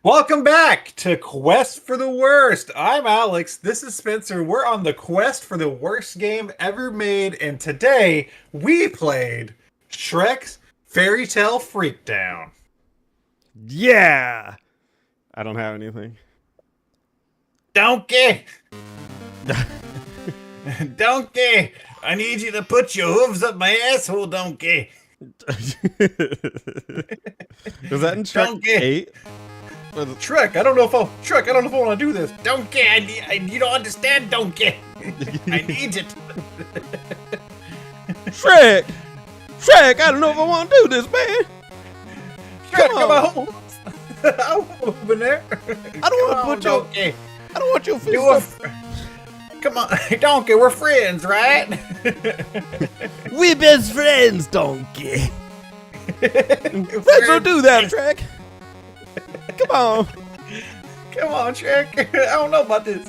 Welcome back to Quest for the Worst. I'm Alex. This is Spencer. We're on the quest for the worst game ever made, and today we played Shrek's Fairy Tale Freakdown. Yeah. I don't have anything. Donkey! Donkey! I need you to put your hooves up my asshole, Donkey! Was that in Shrek Donkey! 8? Shrek, I don't know if I want to do this. Donkey, you don't understand, Donkey. I need it. Shrek! Shrek, I don't know if I want to do this, man. Shrek, come on. I'm over there. I don't want to put your... Donkey. I don't want your feet Do up. Come on, Donkey, we're friends, right? We best friends, donkey. Let's don't do that, Shrek. Come on. Come on, Shrek. I don't know about this.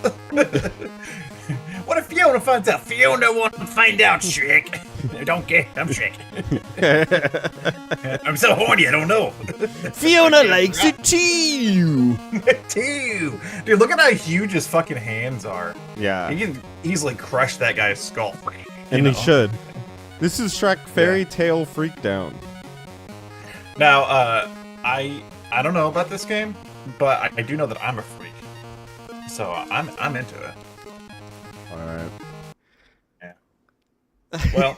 What if Fiona finds out? Fiona wants to find out, Shrek. Donkey, I'm Shrek. I'm so horny, I don't know. Fiona likes it too. Too. Dude, look at how huge his fucking hands are. Yeah. He can easily crush that guy's skull. And he should. This is Shrek Fairy Tale Freakdown. Now, I don't know about this game, but I do know that I'm a freak. So I'm into it. All right. Yeah. Well,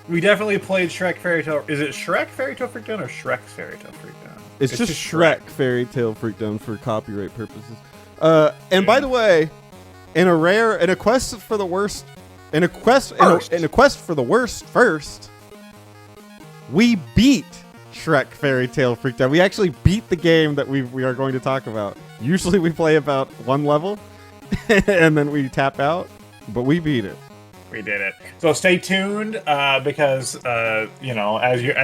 we definitely played Shrek Fairy Tale. Is it Shrek Fairy Tale Freakdown or Shrek's Fairy Tale Freakdown? It's just Shrek Fairy Tale Freakdown for copyright purposes. And by the way, in a quest for the worst first, we beat Shrek Fairy Tale Freakdown. We actually beat the game that we are going to talk about. Usually we play about one level and then we tap out, but we beat it. We did it. So stay tuned because as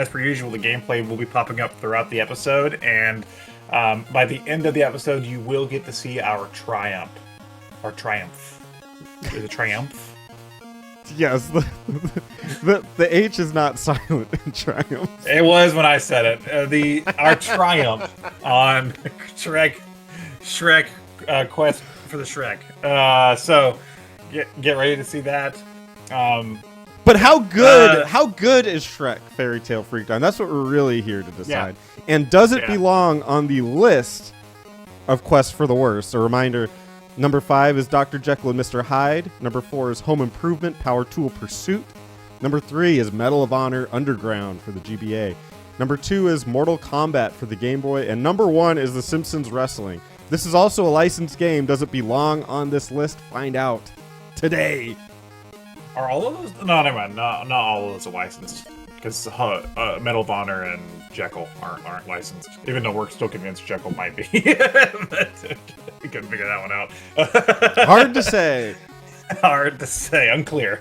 per usual, the gameplay will be popping up throughout the episode, and by the end of the episode, you will get to see our triumph. Our triumph. Is it triumph? Yes, the H is not silent in triumph. It was when I said it. Our triumph on Shrek Quest for the Shrek. So get ready to see that. But how good is Shrek Fairy Tale Freakdown? That's what we're really here to decide. Yeah. And does it belong on the list of Quest for the Worst? A reminder. Number 5 is Dr. Jekyll and Mr. Hyde. Number 4 is Home Improvement Power Tool Pursuit. Number 3 is Medal of Honor Underground for the GBA. Number 2 is Mortal Kombat for the Game Boy. And number 1 is The Simpsons Wrestling. This is also a licensed game. Does it belong on this list? Find out today. Are all of those? No, never mind. Not all of those are licensed. Because Medal of Honor and Jekyll aren't licensed. Even though we're still convinced Jekyll might be. But we couldn't figure that one out. Hard to say. Hard to say. Unclear.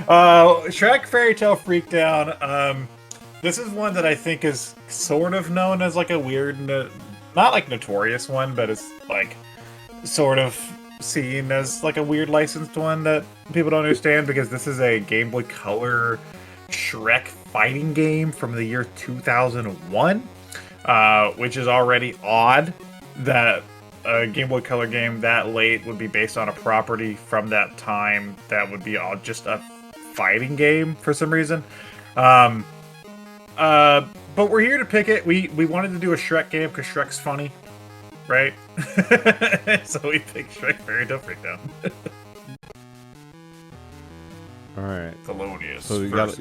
Shrek Fairy Tale Freakdown. This is one that I think is sort of known as like a weird, not like notorious one, but it's like sort of seen as like a weird licensed one that people don't understand, because this is a Game Boy Color Shrek fighting game from the year 2001, which is already odd that a Game Boy Color game that late would be based on a property from that time that would be just a fighting game for some reason. But we're here to pick it. We wanted to do a Shrek game because Shrek's funny, right? So we picked Shrek Fairy Tale Freakdown. All right. Thelonious. So you got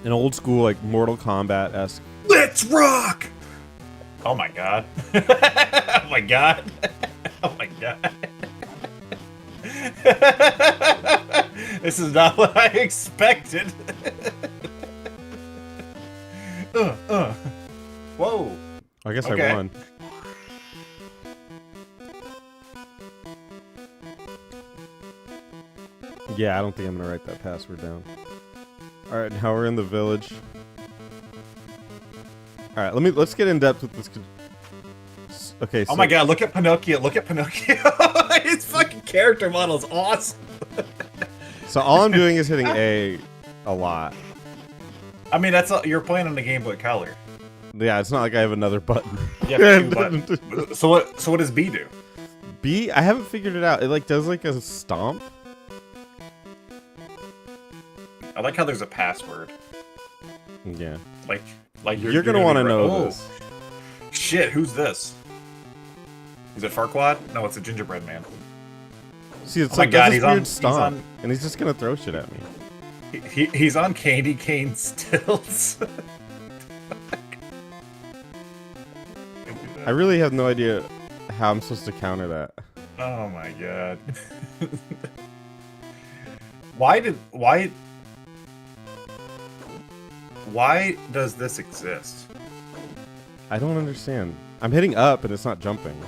an old school like Mortal Kombat-esque. Let's rock! Oh my god. Oh my god. Oh my god. This is not what I expected. Whoa. I guess Okay. I won. Yeah, I don't think I'm gonna write that password down. All right, now we're in the village. All right, let's get in depth with this. Okay. So, Oh my god! Look at Pinocchio! Look at Pinocchio! His fucking character model is awesome. So all I'm doing is hitting A lot. I mean, you're playing on the Game Boy Color. Yeah, it's not like I have another button. Yeah, 2 buttons. So what does B do? B, I haven't figured it out. It like does like a stomp. I like how there's a password. Yeah. Like you're gonna want to know this. Shit, who's this? Is it Farquaad? No, it's a gingerbread man. See, it's like God, this weird stomp, and he's just gonna throw shit at me. He's on candy cane stilts. I really have no idea how I'm supposed to counter that. Oh my god. Why does this exist? I don't understand. I'm hitting up and it's not jumping.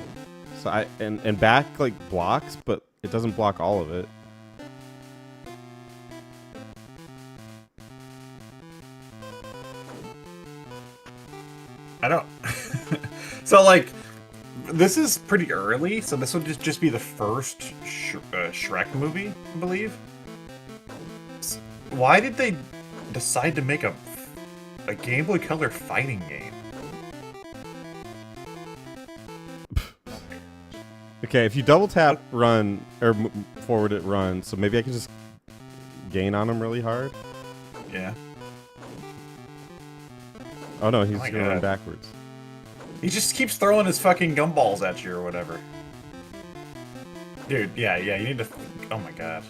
So and back like blocks, but it doesn't block all of it. I don't. So like, this is pretty early. So this would just be the first Shrek movie, I believe. Why did they decide to make a Game Boy Color fighting game? Okay, if you double tap run or forward it run, so maybe I can just gain on him really hard. Yeah. Oh no, he's gonna run backwards. He just keeps throwing his fucking gumballs at you or whatever. Dude, yeah, you need to. Oh my god.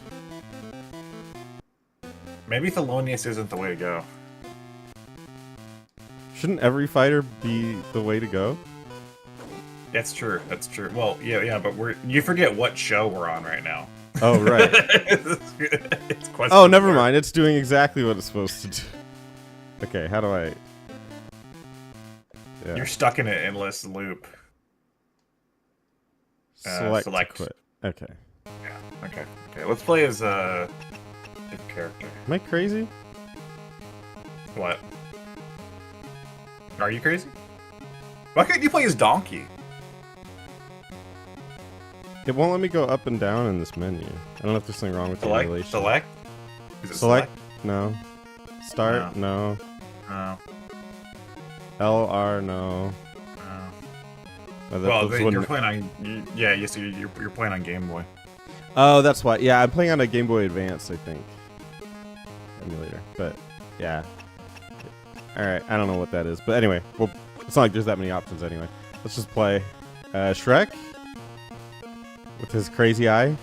Maybe Thelonious isn't the way to go. Shouldn't every fighter be the way to go? That's true. That's true. Well, yeah, but you forget what show we're on right now. Oh right. It's oh, never mind. It's doing exactly what it's supposed to do. Okay, how do I? Yeah. You're stuck in an endless loop. Select quit. Okay. Yeah. Okay. Let's play as a character. Am I crazy? What? Are you crazy? Why can't you play as Donkey? It won't let me go up and down in this menu. I don't know if there's something wrong with the emulation. Select? Is it select? No. Start? No. No. LR? No. Well, you're playing on... Yeah, yes, you're playing on Game Boy. Oh, that's why. Yeah, I'm playing on a Game Boy Advance, I think. Emulator. But, yeah. Alright, I don't know what that is. But anyway, well, it's not like there's that many options anyway. Let's just play Shrek. With his crazy eye.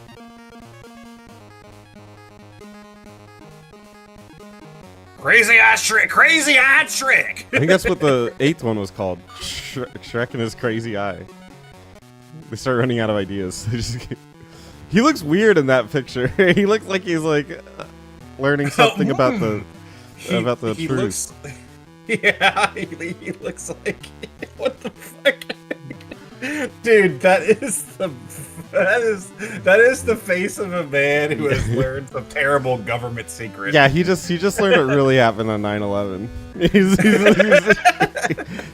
Crazy-eyed Shrek! Crazy-eyed Shrek! I think that's what the 8th one was called. Shrek and his crazy eye. They start running out of ideas. He looks weird in that picture. He looks like he's like learning something about the truth. Yeah, he looks like... What the fuck? Dude, that is the face of a man who has learned some terrible government secret. Yeah, he just learned it really happened on 9/11.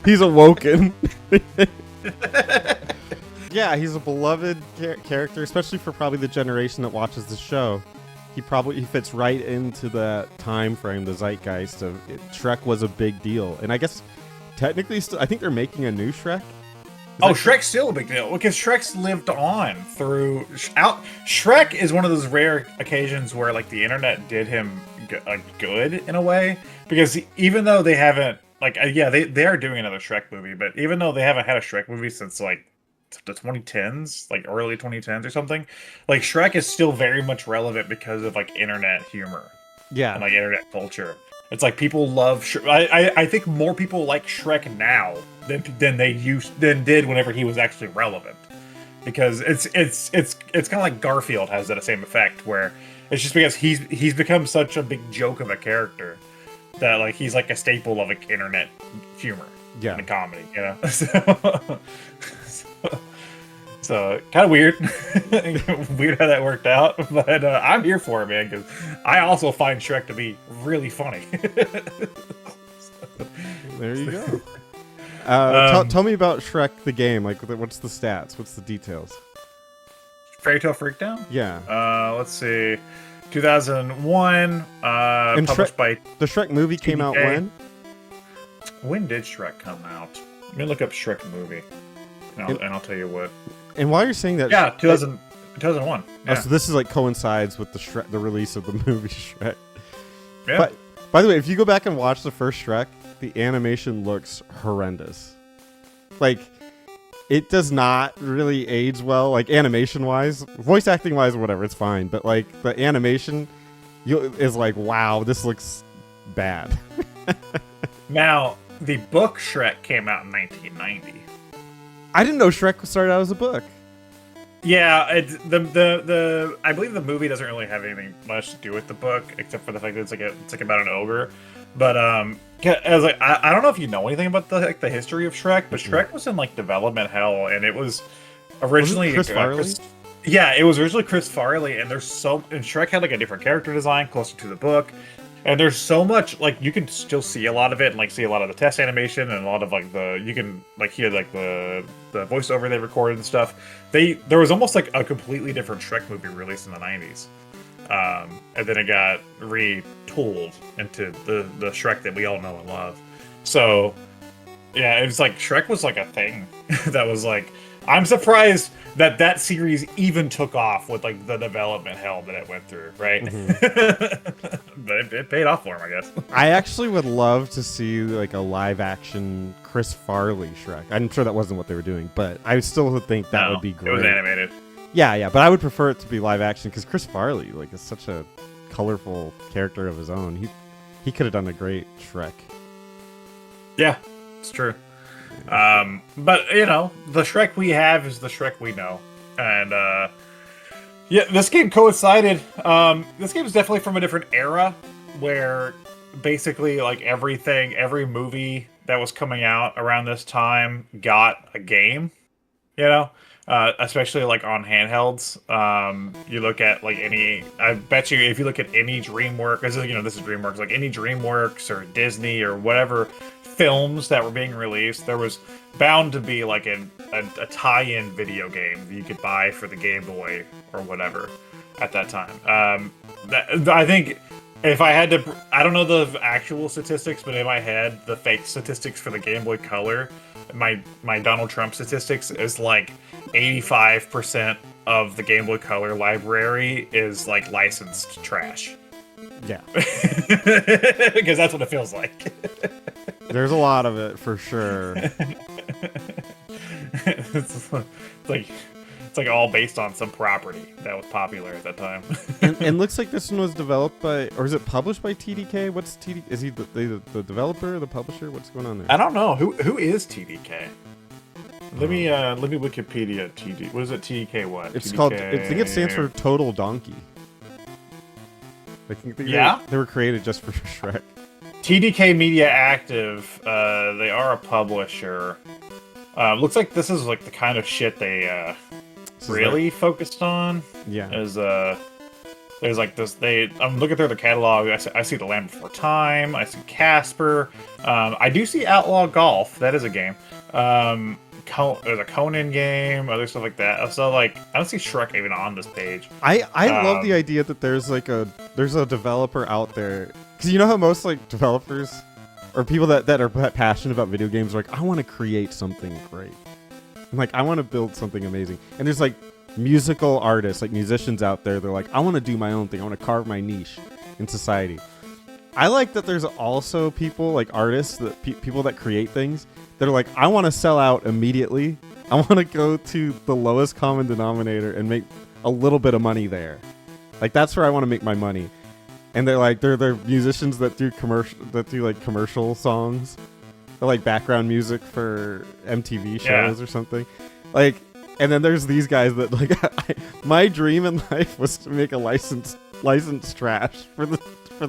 He's awoken. Yeah, he's a beloved character, especially for probably the generation that watches the show. He fits right into the time frame, the zeitgeist of Shrek was a big deal, and I guess technically, I think they're making a new Shrek. Shrek's still a big deal because Shrek's lived on through Shrek is one of those rare occasions where like the internet did him good in a way, because even though they haven't they are doing another Shrek movie, but even though they haven't had a Shrek movie since like the 2010s, like early 2010s or something, like Shrek is still very much relevant because of like internet humor, and like internet culture. It's like people love I think more people like Shrek now than did whenever he was actually relevant, because it's kind of like Garfield has that same effect, where it's just because he's become such a big joke of a character that like he's like a staple of like internet humor, and comedy, you know. So kind of weird how that worked out, but I'm here for it, man, because I also find Shrek to be really funny. There you go. Tell me about Shrek the game. Like, what's the stats? What's the details? Fairy Tale Freakdown? Yeah. Let's see. 2001. Published by the Shrek movie came out when? when did Shrek come out? Let me look up Shrek movie, and I'll tell you what. And while you're saying that, Yeah, 2001. Yeah. Oh, so this is like coincides with the release of the movie Shrek. Yeah. But by the way, if you go back and watch the first Shrek, the animation looks horrendous. Like, it does not really age well, like animation-wise, voice acting-wise, whatever. It's fine, but like the animation is like, wow, this looks bad. Now, the book Shrek came out in 1990. I didn't know Shrek started out as a book. Yeah, I believe the movie doesn't really have anything much to do with the book, except for the fact that it's like about an ogre. But I was like, I don't know if you know anything about the history of Shrek, but Shrek was in like development hell, and it was originally Chris Farley. Yeah, it was originally Chris Farley, and Shrek had like a different character design closer to the book. And there's so much, like, you can still see a lot of it, and like see a lot of the test animation, and a lot of like you can like hear like the voiceover they recorded and stuff. There was almost like a completely different Shrek movie released in the 90s, and then it got retooled into the Shrek that we all know and love. So yeah, it was like Shrek was like a thing that was like, I'm surprised that series even took off with like the development hell that it went through, right? Mm-hmm. But it paid off for him, I guess. I actually would love to see like a live action Chris Farley Shrek. I'm sure that wasn't what they were doing, but I still would think that would be great. It was animated. Yeah, but I would prefer it to be live action because Chris Farley like is such a colorful character of his own. He could have done a great Shrek. Yeah, it's true. But you know, the Shrek we have is the Shrek we know, and yeah, this game coincided. This game is definitely from a different era, where basically like every movie that was coming out around this time got a game. You know, especially like on handhelds. You look at like I bet you if you look at any DreamWorks, this is DreamWorks, like any DreamWorks or Disney or whatever films that were being released, there was bound to be like a tie-in video game that you could buy for the Game Boy or whatever at that time. I think if I had to, I don't know the actual statistics, but in my head, the fake statistics for the Game Boy Color, my Donald Trump statistics is like 85% of the Game Boy Color library is like licensed trash. Yeah. Because that's what it feels like. There's a lot of it for sure. It's like all based on some property that was popular at that time. and looks like this one was developed by, or is it published by TDK? What's TDK? Is he the developer, the publisher? What's going on there? I don't know. Who is TDK? Let me Wikipedia TD. What is it? TDK what? It's TDK... called. I think it stands for Total Donkey. I think they were created just for Shrek. TDK Media Active. They are a publisher. Looks like this is like the kind of shit they really focused on. Yeah. There's like this. I'm looking through the catalog. I see The Land Before Time. I see Casper. I do see Outlaw Golf. That is a game. There's a Conan game, other stuff like that. So like, I don't see Shrek even on this page. I love the idea that there's a developer out there, because you know how most like developers or people that are passionate about video games are like, I want to create something great. I'm like, I want to build something amazing. And there's like musical artists, like musicians out there. They're like, I want to do my own thing. I want to carve my niche in society. I like that there's also people like artists, that people that create things that are like, I want to sell out immediately. I want to go to the lowest common denominator and make a little bit of money there. Like that's where I want to make my money. And they're musicians that do commercial songs, or like background music for MTV shows or something. Like, and then there's these guys that like my dream in life was to make a licensed trash for the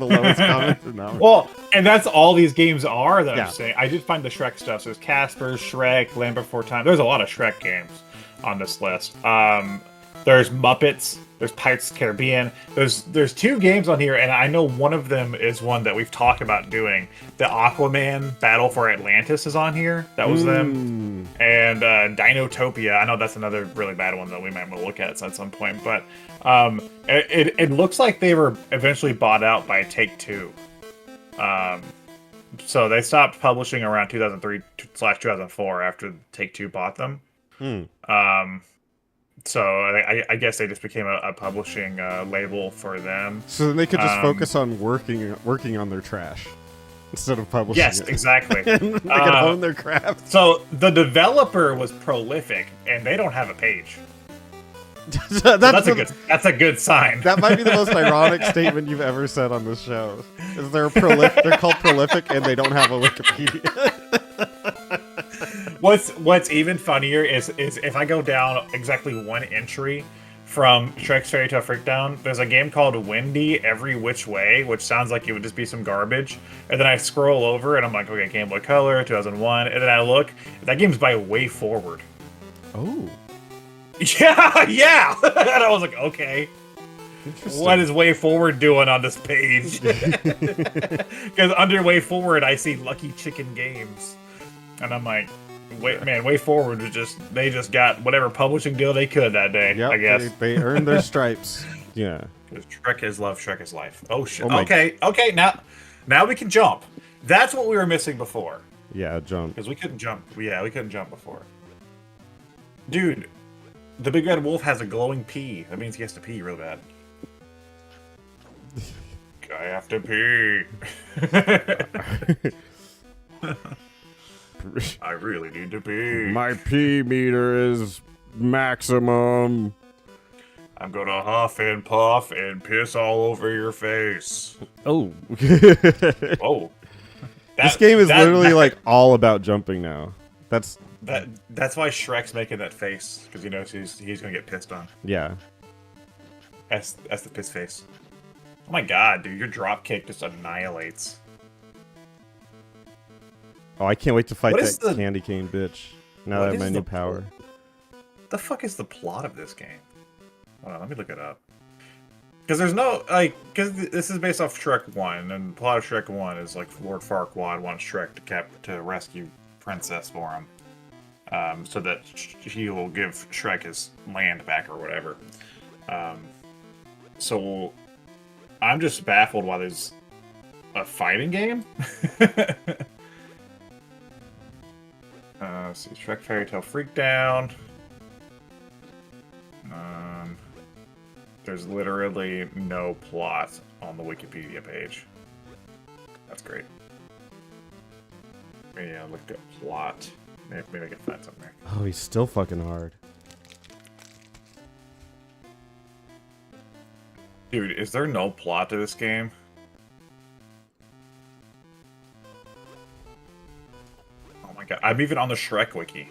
lowest common denominator. Well, and that's all these games are that I'm saying. I did find the Shrek stuff. So there's Casper, Shrek, Land Before Time. There's a lot of Shrek games on this list. There's Muppets. There's Pirates of the Caribbean. There's two games on here, and I know one of them is one that we've talked about doing. The Aquaman Battle for Atlantis is on here. That was them. And Dinotopia. I know that's another really bad one that we might want to look at some point. But it looks like they were eventually bought out by Take-Two. So they stopped publishing around 2003/2004 after Take-Two bought them. Hmm. So I guess they just became a publishing label for them. So then they could just focus on working on their trash instead of publishing Yes, it. exactly. They could own their craft. So the developer was prolific, and they don't have a page. That's a good sign. That might be the most ironic statement you've ever said on this show. Is they're called prolific and they don't have a Wikipedia. What's even funnier is if I go down exactly one entry from Shrek's Fairy Tale Freakdown, there's a game called Windy Every Which Way, which sounds like it would just be some garbage. And then I scroll over and I'm like, okay, GameBoy Color, 2001. And then I look, that game's by Way Forward. Oh. Yeah. And I was like, okay. Interesting. What is Way Forward doing on this page? Because under Way Forward, I see Lucky Chicken Games. And I'm like, Way Forward was they just got whatever publishing deal they could that day, Yep, I guess. They earned their stripes. Yeah. Shrek is love, Shrek is life. Oh, shit. Oh okay, now we can jump. That's what we were missing before. Yeah, jump. Because we couldn't jump. Yeah, we couldn't jump before. Dude, the big red wolf has a glowing pee. That means he has to pee real bad. I have to pee. I really need to pee. My pee meter is maximum. I'm gonna huff and puff and piss all over your face. Oh. Oh. This game is literally like all about jumping now. That's why Shrek's making that face, because he knows he's gonna get pissed on. Yeah. That's the piss face. Oh my god, dude, your drop kick just annihilates. Oh, I can't wait to fight that candy cane bitch. Now that I have my new power. What the fuck is the plot of this game? Hold on, let me look it up. Because there's no, because this is based off Shrek 1, and the plot of Shrek 1 is, like, Lord Farquaad wants Shrek to rescue Princess for him. So that he will give Shrek his land back or whatever. So I'm just baffled why there's a fighting game. Let's see, Shrek Fairy Tale Freakdown. There's literally no plot on the Wikipedia page. That's great. Yeah, look at plot. Maybe I can find something there. Oh, he's still fucking hard. Dude, is there no plot to this game? Oh my god, I'm even on the Shrek wiki.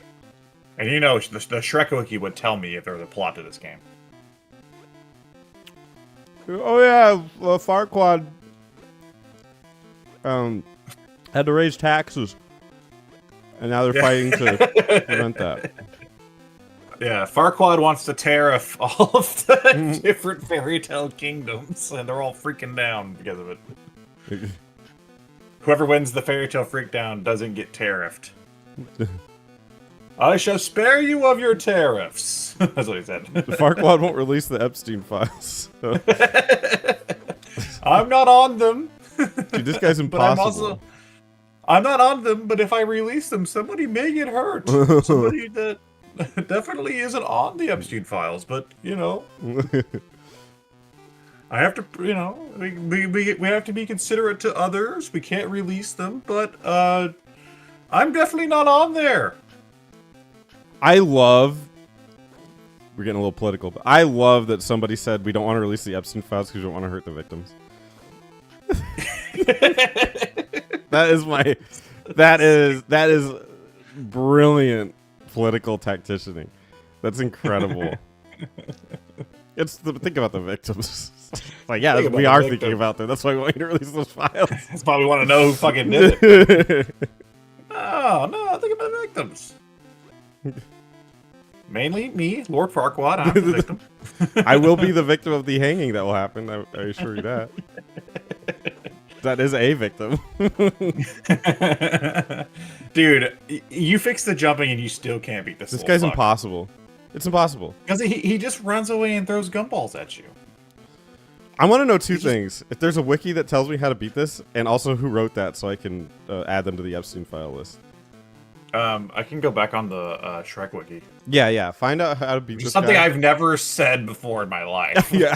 And you know, the Shrek wiki would tell me if there was a plot to this game. Oh yeah, Farquaad had to raise taxes, and now they're fighting to prevent that. Yeah, Farquaad wants to tariff all of the different fairy tale kingdoms, and they're all freaking down because of it. Whoever wins the Fairy Tale Freakdown doesn't get tariffed. I shall spare you of your tariffs. That's what he said. Farquaad won't release the Epstein files. I'm not on them. Dude, this guy's impossible. I'm not on them, but if I release them, somebody may get hurt. Somebody that definitely isn't on the Epstein files, but, you know. I have to, you know, we have to be considerate to others. We can't release them, but I'm definitely not on there. We're getting a little political, but I love that somebody said we don't want to release the Epstein files because we don't want to hurt the victims. That is brilliant political tacticianing. That's incredible. Think about the victims. Like, yeah, we are thinking about them. That's why we want you to release those files. That's why we want to know who fucking did it. No, think about the victims. Mainly me, Lord Farquaad. I'm the victim. I will be the victim of the hanging that will happen. I assure you that. That is a victim. Dude, you fix the jumping and you still can't beat this. This guy's impossible. It's impossible. Because he just runs away and throws gumballs at you. I want to know two things. If there's a wiki that tells me how to beat this, and also who wrote that, so I can add them to the Epstein file list. I can go back on the Shrek wiki. Yeah. Find out how to beat this Something guy. I've never said before in my life. Yeah,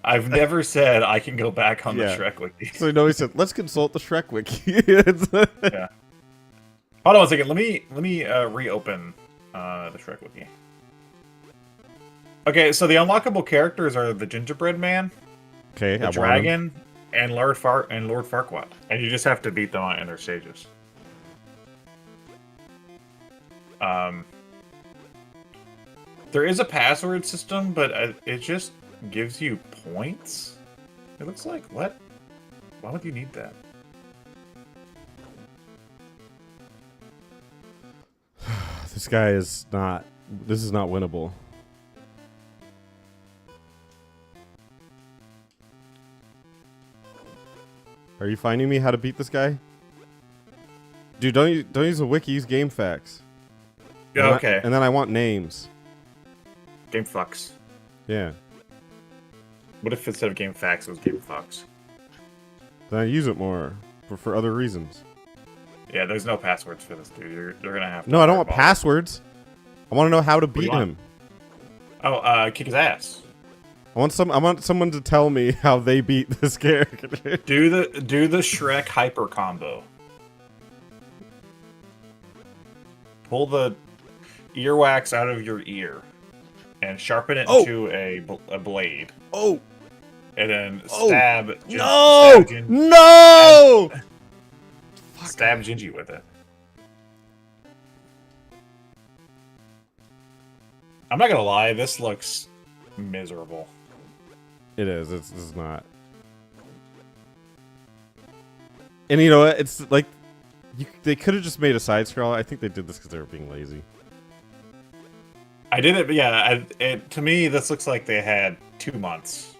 I've never said I can go back on the Shrek wiki. So he said, "Let's consult the Shrek wiki." Yeah. Hold on one second. Let me reopen the Shrek wiki. Okay, so the unlockable characters are the Gingerbread Man, Okay, the Dragon, and Lord Farquaad, and you just have to beat them in their stages. There is a password system, but it just gives you points. It looks like what? Why would you need that? This guy is not. This is not winnable. Are you finding me how to beat this guy? Dude, don't use a wiki, use game facts. Yeah, okay. And then I want names. Game fucks. Yeah. What if instead of game facts it was game fucks? Then I use it more for other reasons. Yeah, there's no passwords for this, dude. You're gonna have to. No, I don't want passwords. I want to know how to beat him. Oh, kick his ass. I want someone to tell me how they beat this character. Do the Shrek hyper combo. Pull the earwax out of your ear and sharpen it into a blade. Oh. And then stab. No! No! Stab Gingy with it. I'm not gonna lie, this looks miserable. It is. It's not. And you know what? It's like they could have just made a side scroll. I think they did this because they were being lazy. I did it, but yeah, to me, this looks like they had 2 months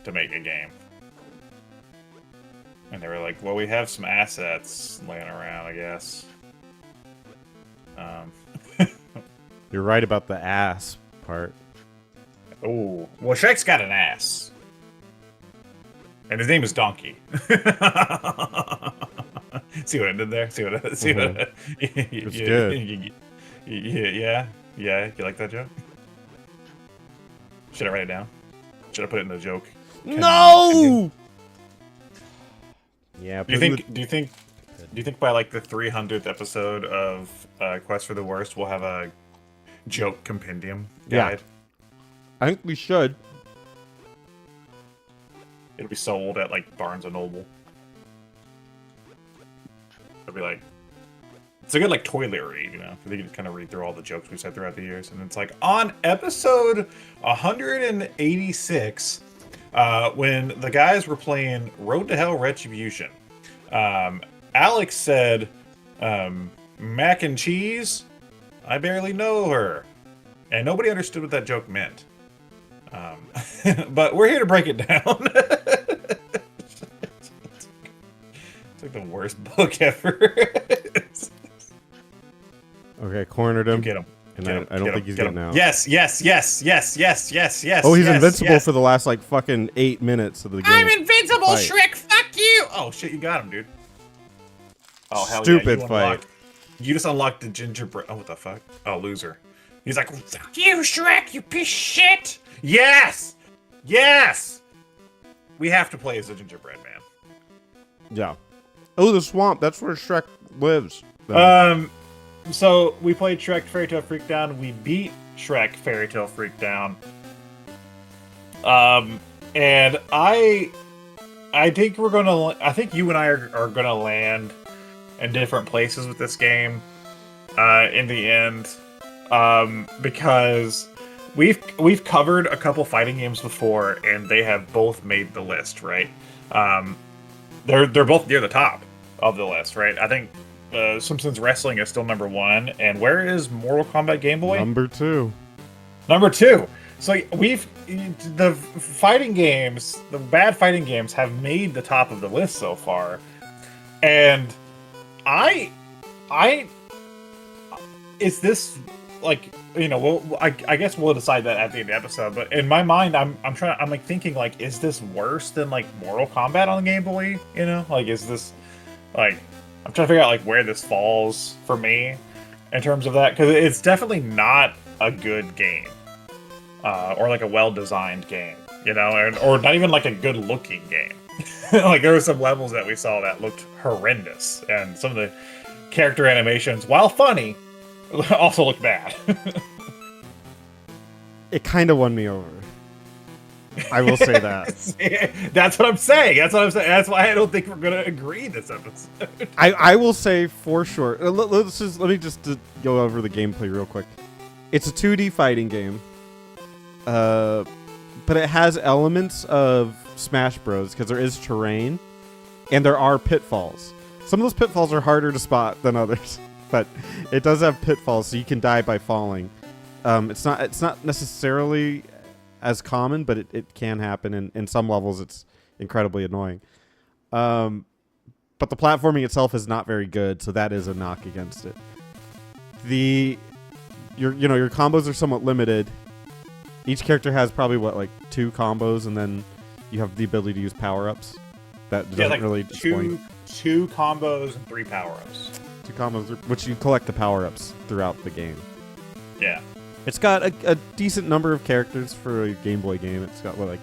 to make a game. And they were like, well, we have some assets laying around, I guess. You're right about the ass part. Oh, well, Shrek's got an ass. And his name is Donkey. See what I did there? See what? It's good. Yeah. You like that joke? Should I write it down? Should I put it in the joke? No. Yeah. Do you think by like the 300th episode of Quest for the Worst we'll have a joke compendium guide? Yeah. I think we should. It'll be sold at like Barnes and Noble. It'll be like, it's a good like toilet read, you know? They can just kind of read through all the jokes we've said throughout the years, and it's like on episode 186, when the guys were playing Road to Hell Retribution, Alex said, "Mac and cheese? I barely know her," and nobody understood what that joke meant. But we're here to break it down. It's like the worst book ever. Okay, cornered him. Get him. And I don't think he's getting out. Yes. Oh, he's invincible for the last like fucking 8 minutes of the game. I'm invincible, Shrek. Fuck you. Oh shit, you got him, dude. Oh hell Stupid yeah, fight. You just unlocked the gingerbread. Oh, what the fuck? Oh, loser. He's like, fuck you, Shrek. You piece of shit. Yes. We have to play as the gingerbread man. Yeah. Oh, the swamp. That's where Shrek lives. So we played Shrek Fairy Tale Freakdown. We beat Shrek Fairy Tale Freakdown. And I think we're gonna. I think you and I are gonna land in different places with this game. In the end, because we've covered a couple fighting games before, and they have both made the list, right? They're both near the top of the list, right? I think Simpsons Wrestling is still number 1, and where is Mortal Kombat Game Boy? Number 2. Number 2. So the fighting games, the bad fighting games, have made the top of the list so far, and is this like, I guess we'll decide that at the end of the episode. But in my mind, I'm like thinking like, is this worse than like Mortal Kombat on the Game Boy? Like, is this like, I'm trying to figure out like where this falls for me in terms of that, because it's definitely not a good game, or like a well-designed game, or not even like a good-looking game. Like, there were some levels that we saw that looked horrendous, and some of the character animations, while funny, also looked bad. It kind of won me over. I will say that. That's what I'm saying. That's why I don't think we're going to agree this episode. I will say for sure. Let me just go over the gameplay real quick. It's a 2D fighting game, but it has elements of Smash Bros. Because there is terrain, and there are pitfalls. Some of those pitfalls are harder to spot than others, but it does have pitfalls, so you can die by falling. It's not necessarily as common, but it can happen, and in some levels it's incredibly annoying. But the platforming itself is not very good, so that is a knock against it. Your combos are somewhat limited. Each character has probably like 2 combos, and then you have the ability to use power-ups. That doesn't really disappoint. Two combos and 3 power-ups. 2 combos, which you collect the power-ups throughout the game. Yeah. It's got a decent number of characters for a Game Boy game. It's got, I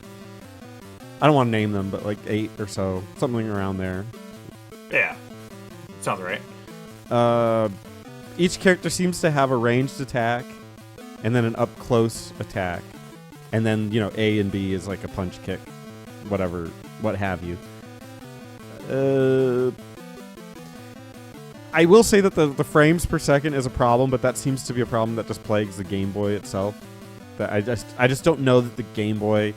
don't want to name them, but like 8 or so. Something around there. Yeah. Sounds right. Each character seems to have a ranged attack, and then an up-close attack. And then, A and B is like a punch kick. Whatever, what have you. I will say that the frames per second is a problem, but that seems to be a problem that just plagues the Game Boy itself. That I just don't know that the Game Boy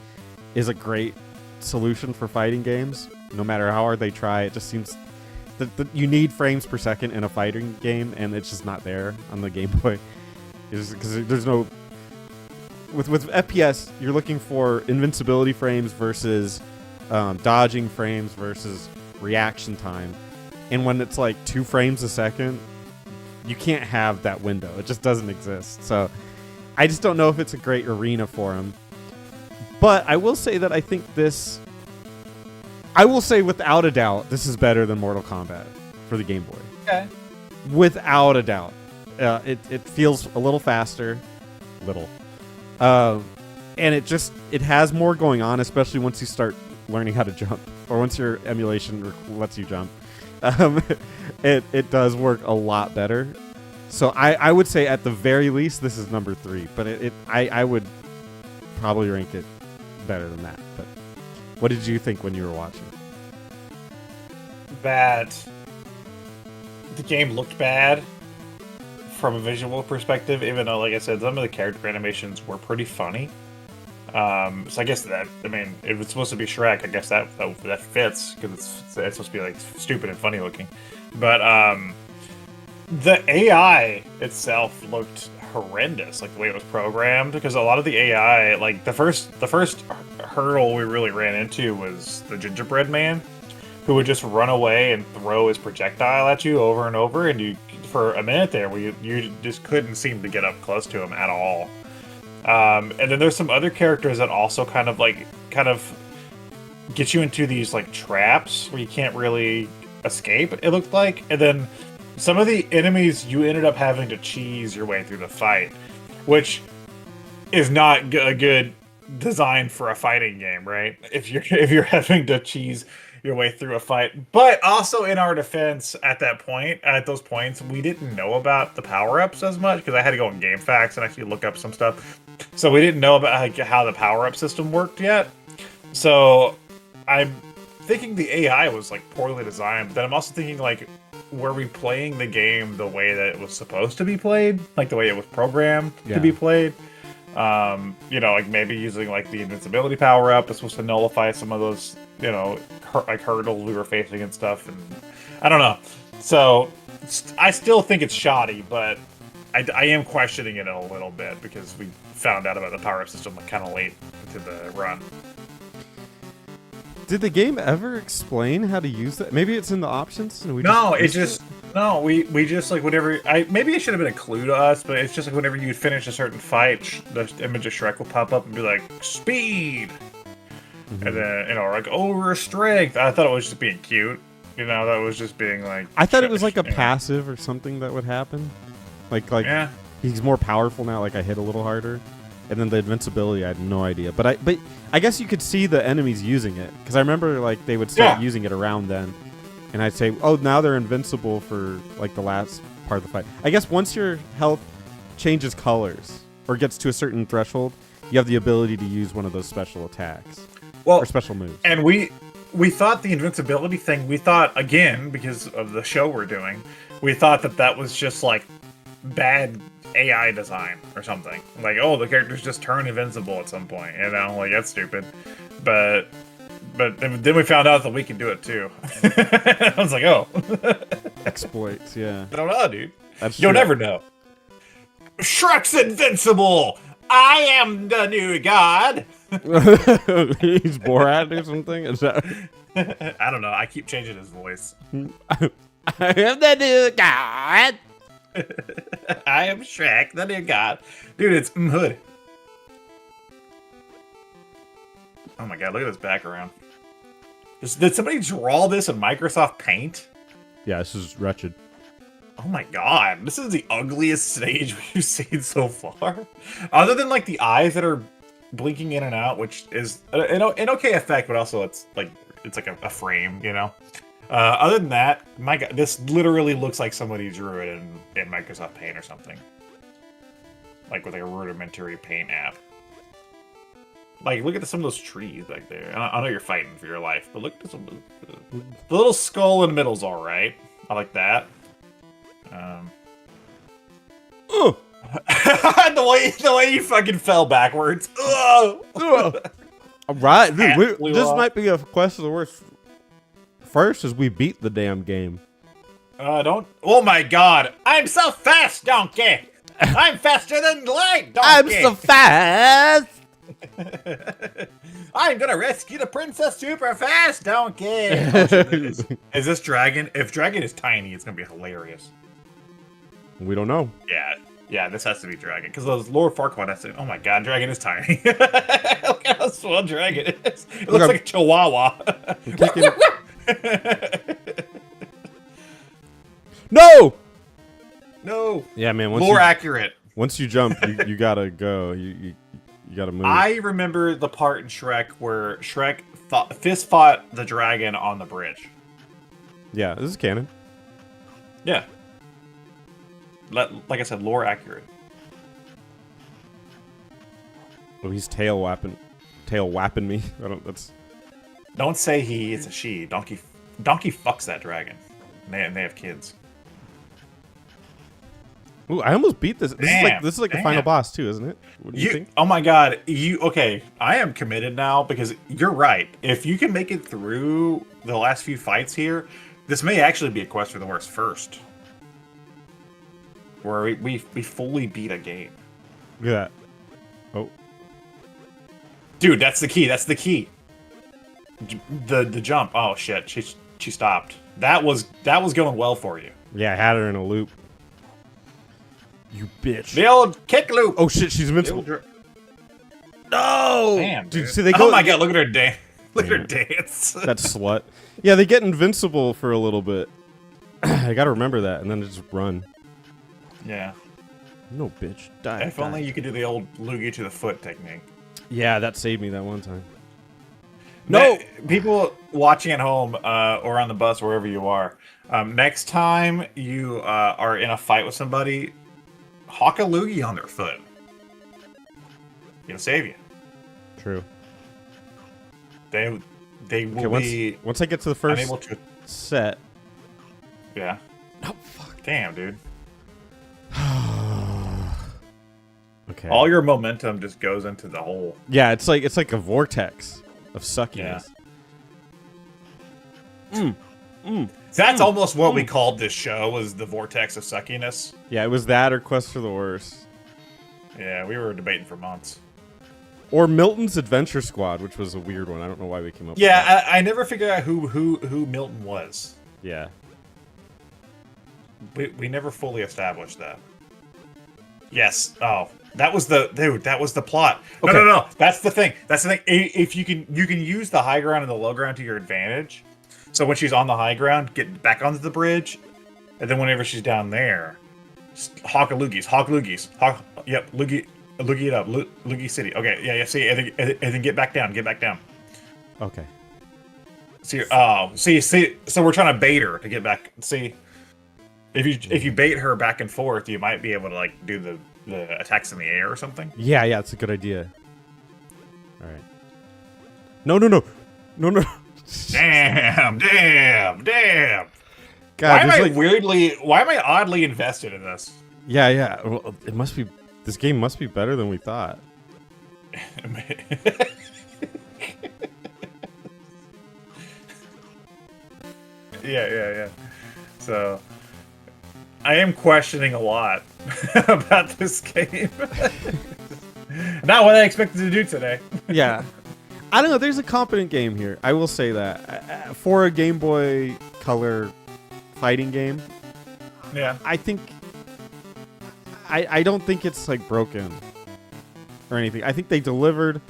is a great solution for fighting games. No matter how hard they try, it just seems that you need frames per second in a fighting game, and it's just not there on the Game Boy. Because there's no... With FPS, you're looking for invincibility frames versus dodging frames versus reaction time. And when it's like 2 frames a second, you can't have that window. It just doesn't exist. So I just don't know if it's a great arena for him. But I will say that I think I will say without a doubt, this is better than Mortal Kombat for the Game Boy. Okay. Without a doubt. It feels a little faster. And it has more going on, especially once you start learning how to jump. Or once your emulation lets you jump. It does work a lot better. So I would say at the very least this is number 3, but I would probably rank it better than that. But what did you think when you were watching? That the game looked bad from a visual perspective, even though, like I said, some of the character animations were pretty funny. So I guess if it's supposed to be Shrek, I guess that fits, because it's supposed to be like stupid and funny looking. But the AI itself looked horrendous, like the way it was programmed, because a lot of the AI, like the first hurdle we really ran into was the gingerbread man, who would just run away and throw his projectile at you over and over, and you, for a minute there, you just couldn't seem to get up close to him at all. And then there's some other characters that also kind of get you into these like traps where you can't really escape, it looked like. And then some of the enemies you ended up having to cheese your way through the fight, which is not a good design for a fighting game, right? If you're having to cheese your way through a fight. But also, in our defense, at those points, we didn't know about the power-ups as much, because I had to go on GameFAQs and actually look up some stuff. So we didn't know about how the power-up system worked yet. So I'm thinking the AI was like poorly designed, but then I'm also thinking, like, were we playing the game the way that it was supposed to be played? Like the way it was programmed to be played? Like maybe using like the invincibility power-up is supposed to nullify some of those, hurdles we were facing and stuff, and I don't know. So I still think it's shoddy, but I am questioning it a little bit, because we found out about the power-up system like kind of late into the run. Did the game ever explain how to use that? Maybe it's in the options. And it just No, we just like whenever maybe it should have been a clue to us, but it's just like whenever you finish a certain fight, the image of Shrek will pop up and be like speed, and then like over strength. I thought it was just being cute, that was just being like. I thought it was like a passive or something that would happen, like yeah. He's more powerful now. Like I hit a little harder, and then the invincibility. I had no idea, but I guess you could see the enemies using it because I remember like they would start using it around then. And I'd say, oh, now they're invincible for, like, the last part of the fight. I guess once your health changes colors or gets to a certain threshold, you have the ability to use one of those special attacks. Or special moves. And we thought the invincibility thing, again, because of the show we're doing, we thought that was just, like, bad AI design or something. Like, oh, the characters just turn invincible at some point, Like, that's stupid. But then we found out that we can do it too. I was like, oh. Exploits, yeah. I don't know, dude. You'll never know. Shrek's invincible! I am the new god! He's Borat or something? Is that... I don't know. I keep changing his voice. I am the new god! I am Shrek, the new god. Dude, it's Hood. Oh my god, look at this background. Did somebody draw this in Microsoft Paint? Yeah, this is wretched. Oh my god, this is the ugliest stage we've seen so far. Other than like the eyes that are blinking in and out, which is an okay effect, but also it's like a frame, Other than that, my god, this literally looks like somebody drew it in Microsoft Paint or something. Like with like a rudimentary paint app. Like, look at some of those trees back there. I know you're fighting for your life, but look at some. The little skull in the middle's all right. I like that. The way you fucking fell backwards. All right, dude, this might be a quest of the worst. First, is we beat the damn game. Don't. Oh my god! I'm so fast, donkey. I'm faster than light, donkey. I'm so fast. I'm gonna rescue the princess super fast, donkey. Is this dragon? If dragon is tiny, it's gonna be hilarious. We don't know. Yeah, this has to be dragon because those Lord Farquaad has to. Oh my god, dragon is tiny. Look how small dragon is. It looks like a chihuahua. No. Yeah, man. More accurate. Once you jump, you gotta go. You gotta move. I remember the part in Shrek where Shrek fist fought the dragon on the bridge. Yeah, this is canon. Yeah. Like I said, lore accurate. Oh, he's tail whapping me. Don't say he. It's a she. Donkey fucks that dragon. And they have kids. Ooh, I almost beat this. This is like the final boss too, isn't it? What do you think? Oh my god, okay. I am committed now because you're right. If you can make it through the last few fights here, this may actually be a quest for the worst first. Where we fully beat a game. Look at that. Oh. Dude, that's the key. That's the key. The jump. Oh shit. She stopped. That was going well for you. Yeah, I had her in a loop. You bitch. The old kick loop. Oh shit, she's invincible. No! Damn, dude. See, they go, oh my god, look at her dance. Look at her dance. That slut. Yeah, they get invincible for a little bit. I gotta remember that, and then they just run. Yeah. No, bitch. Die. If only you could do the old loogie to the foot technique. Yeah, that saved me that one time. No! People watching at home or on the bus, wherever you are, next time you are in a fight with somebody, hawk a loogie on their foot. It'll save you. True. They will be... Once I get to the first unable to... set... Yeah. Oh, fuck. Damn, dude. Okay. All your momentum just goes into the hole. Yeah, it's like a vortex of suckiness. Yeah. That's almost what we called this show, was the vortex of suckiness. Yeah, it was that or Quest for the Worst. Yeah, we were debating for months. Or Milton's Adventure Squad, which was a weird one. I don't know why we came up with that. Yeah, I never figured out who Milton was. Yeah. We never fully established that. Yes. Oh, that was the dude. That was the plot. No, Okay. no. That's the thing. That's the thing. If you can use the high ground and the low ground to your advantage. So when she's on the high ground, get back onto the bridge, and then whenever she's down there, hawk loogies. Yep, loogie it up. Loogie City. Okay, yeah. See, and then get back down. Get back down. Okay. See, see. So we're trying to bait her to get back. See, if you bait her back and forth, you might be able to like do the attacks in the air or something. Yeah, it's a good idea. All right. No. Damn. God, Why am I oddly invested in this? Yeah. Well, it must be. This game must be better than we thought. Yeah. So, I am questioning a lot about this game. Not what I expected to do today. Yeah. I don't know. There's a competent game here. I will say that. For a Game Boy Color fighting game, Yeah. I think... I don't think it's, like, broken or anything. I think they delivered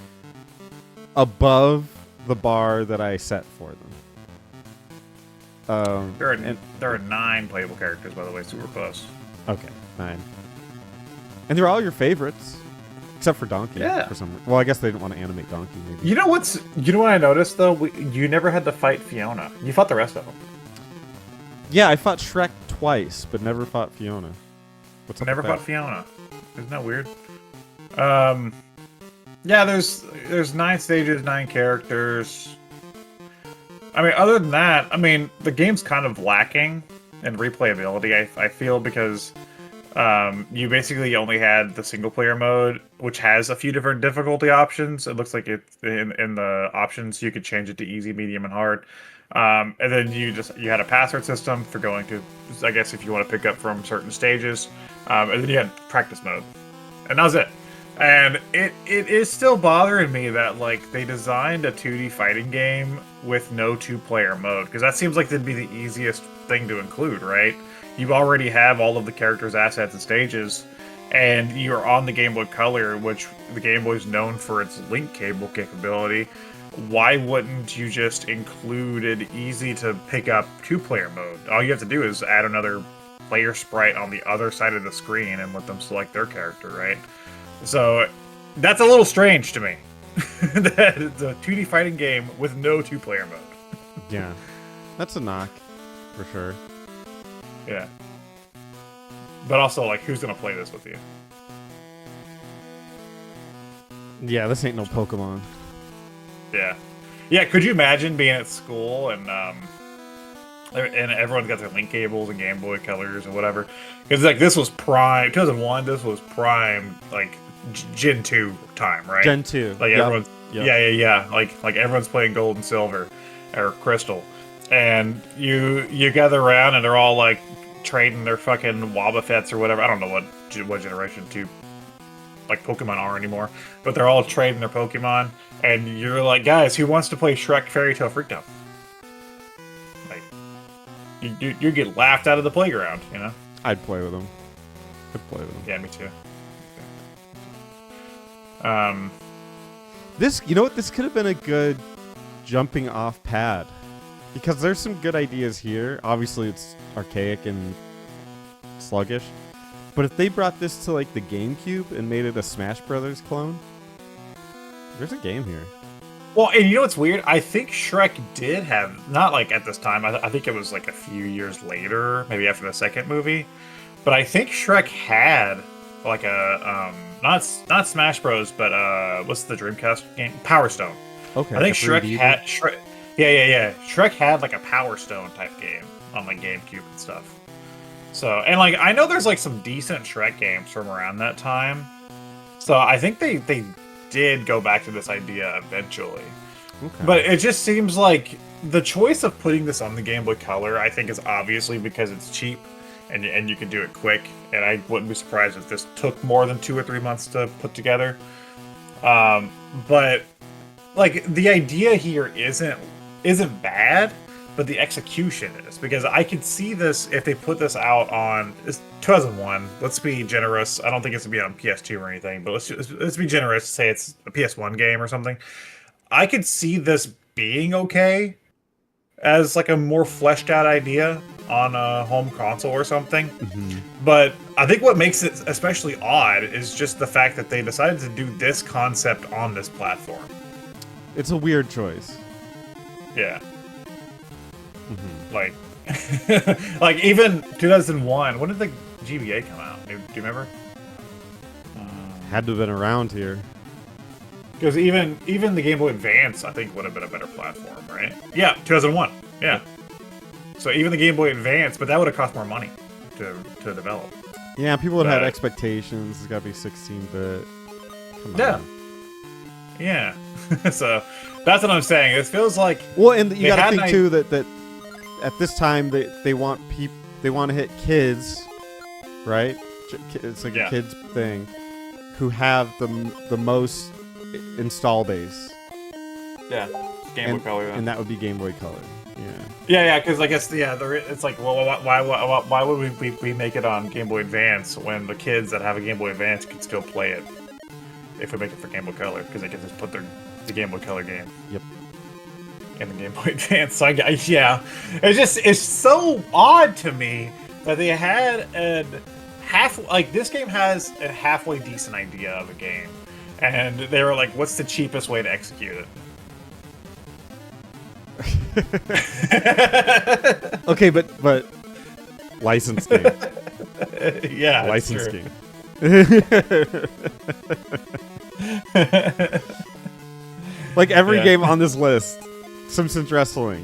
above the bar that I set for them. There are 9 playable characters, by the way, super close. Okay, 9. And they're all your favorites, except for Donkey. Yeah. For some. Well, I guess they didn't want to animate Donkey. Maybe. You know what I noticed though? You never had to fight Fiona. You fought the rest of them. Yeah, I fought Shrek twice, but never fought Fiona. What's up? Never with fought that? Fiona. Isn't that weird? Yeah. There's 9 stages, 9 characters. I mean, other than that, I mean, the game's kind of lacking in replayability. I feel because you basically only had the single player mode, which has a few different difficulty options. It looks like it in the options you could change it to easy, medium, and hard. And then you had a password system for going to, I guess, if you want to pick up from certain stages. And then you had practice mode, and that was it. And it is still bothering me that like they designed a 2D fighting game with no 2-player mode, because that seems like that'd be the easiest thing to include, right? You already have all of the characters, assets, and stages, and you're on the Game Boy Color, which the Game Boy is known for its link cable capability. Why wouldn't you just include an easy to pick up 2-player mode? All you have to do is add another player sprite on the other side of the screen and let them select their character, right? So that's a little strange to me. That it's a 2D fighting game with no 2-player mode. Yeah, that's a knock, for sure. Yeah. But also, like, who's gonna play this with you? Yeah, this ain't no Pokemon. Yeah. Yeah, could you imagine being at school and everyone's got their link cables and Game Boy Colors and whatever? Because, like, this was prime... 2001, this was prime, like, Gen 2 time, right? Gen 2. Like, yep. everyone's... Yep. Yeah. Like everyone's playing Gold and Silver or Crystal. And you gather around and they're all, like, trading their fucking Wobbuffets or whatever. I don't know what Generation 2 like Pokemon are anymore, but they're all trading their Pokemon, and you're like, guys, who wants to play Shrek Fairy Tale Freakdown? Like, you get laughed out of the playground, you know? I'd play with them. Yeah, me too. This, you know what? This could have been a good jumping off pad, because there's some good ideas here. Obviously, it's archaic and sluggish. But if they brought this to, like, the GameCube and made it a Smash Brothers clone, there's a game here. Well, and you know what's weird? I think Shrek did have, not like at this time, I think it was like a few years later, maybe after the second movie, but I think Shrek had like a, not Smash Bros, but what's the Dreamcast game? Power Stone. Okay. I think Shrek had, yeah. Shrek had like a Power Stone type game on like GameCube and stuff. So, and like, I know there's like some decent Shrek games from around that time. So I think they did go back to this idea eventually. Okay. But it just seems like the choice of putting this on the Game Boy Color, I think, is obviously because it's cheap and you can do it quick. And I wouldn't be surprised if this took more than 2 or 3 months to put together. But like the idea here isn't bad. but the execution is, because I could see this if they put this out on 2001. Let's be generous. I don't think it's gonna be on PS2 or anything, but let's be generous. Say it's a PS1 game or something. I could see this being okay as like a more fleshed out idea on a home console or something. But I think what makes it especially odd is just the fact that they decided to do this concept on this platform. It's a weird choice. Yeah. Like, like even 2001. When did the GBA come out? Do you remember? Had to have been around here. Because even the Game Boy Advance, I think, would have been a better platform, right? Yeah, 2001. Yeah. So even the Game Boy Advance, but that would have cost more money to develop. Yeah, people would have had expectations. It's got to be 16-bit. Come on. Yeah. So that's what I'm saying. It feels like, well, and you got to think too that at this time they want to hit kids, right? It's like a kids thing, who have the most install base. Yeah, Game Boy Color, and that would be Game Boy Color. Yeah, because I guess it's like, well, why would we make it on Game Boy Advance when the kids that have a Game Boy Advance can still play it if we make it for Game Boy Color, because they can just put the Game Boy Color game. Yep. In the Game Boy Advance. So it's so odd to me that they had this game has a halfway decent idea of a game, and they were like, what's the cheapest way to execute it? Okay, but licensed game. Yeah, licensed game. Like every game on this list, Simpsons Wrestling,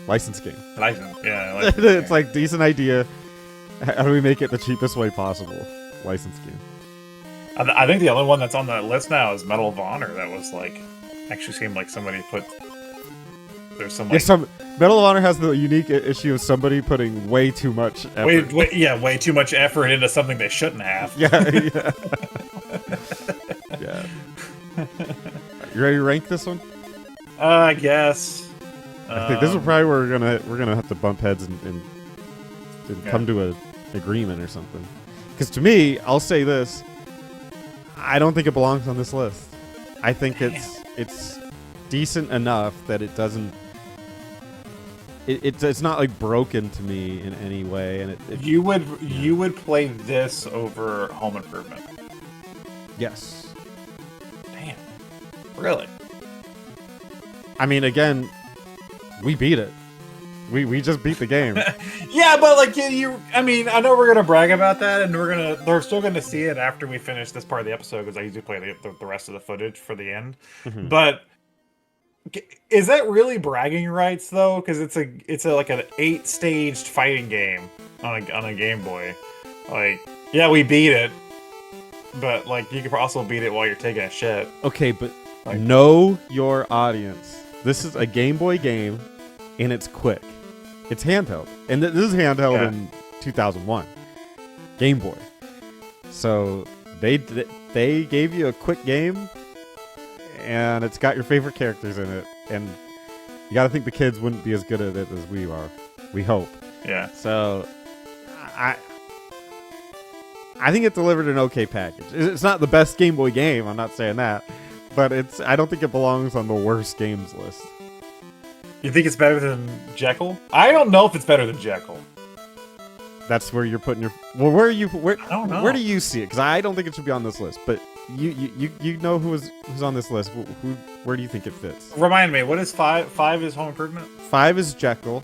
licensed game. It's like decent idea. How do we make it the cheapest way possible? Licensed game. I think the only one that's on that list now is Medal of Honor. That was like, actually seemed like somebody put. There's some. Like, Medal of Honor has the unique issue of somebody putting way too much effort. Way too much effort into something they shouldn't have. Yeah. You ready to rank this one? I guess. I think this is probably where we're gonna have to bump heads and come to an agreement or something. Because to me, I'll say this: I don't think it belongs on this list. I think it's decent enough that it doesn't. It's not like broken to me in any way, and you would play this over Home Improvement. Yes. Damn. Really? I mean, again, we beat it. We just beat the game. Yeah, but like I mean, I know we're gonna brag about that, and they're still gonna see it after we finish this part of the episode, because I usually play the rest of the footage for the end. But is that really bragging rights though? Because it's like an 8-staged fighting game on a Game Boy. Like, yeah, we beat it, but like you could also beat it while you're taking a shit. Okay, but know your audience. This is a Game Boy game, and it's quick. It's handheld, and this is handheld in 2001. Game Boy. So they gave you a quick game, and it's got your favorite characters in it, and you got to think the kids wouldn't be as good at it as we are. We hope. Yeah. So I think it delivered an okay package. It's not the best Game Boy game. I'm not saying that, but I don't think it belongs on the worst games list. You think it's better than Jekyll? I don't know if it's better than Jekyll. That's where you're putting your. Well, where I don't know. Where do you see it? Because I don't think it should be on this list. But you know who's on this list. Where do you think it fits? Remind me. What is 5? 5 is Home Improvement. 5 is Jekyll.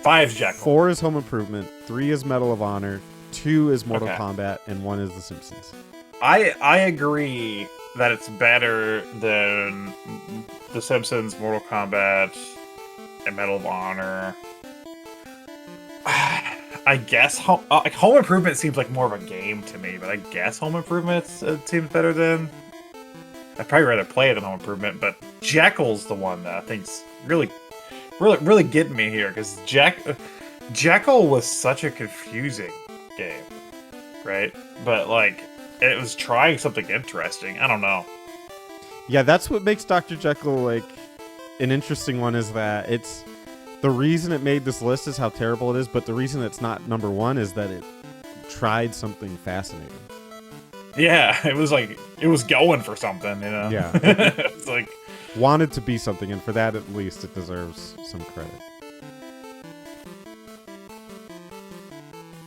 5 is Jekyll. 4 is Home Improvement. 3 is Medal of Honor. 2 is Mortal Kombat, and 1 is The Simpsons. I agree that it's better than The Simpsons, Mortal Kombat, and Medal of Honor. I guess Home Improvement seems like more of a game to me, but I guess Home Improvement seems better than. I'd probably rather play it than Home Improvement, but Jekyll's the one that I think's really getting me here, because Jekyll was such a confusing game, right? But like, it was trying something interesting. I don't know. Yeah, that's what makes Dr. Jekyll like an interesting one, is that the reason it made this list is how terrible it is, but the reason it's not number 1 is that it tried something fascinating. Yeah, it was going for something, you know? Yeah. It's like... Wanted to be something, and for that at least it deserves some credit.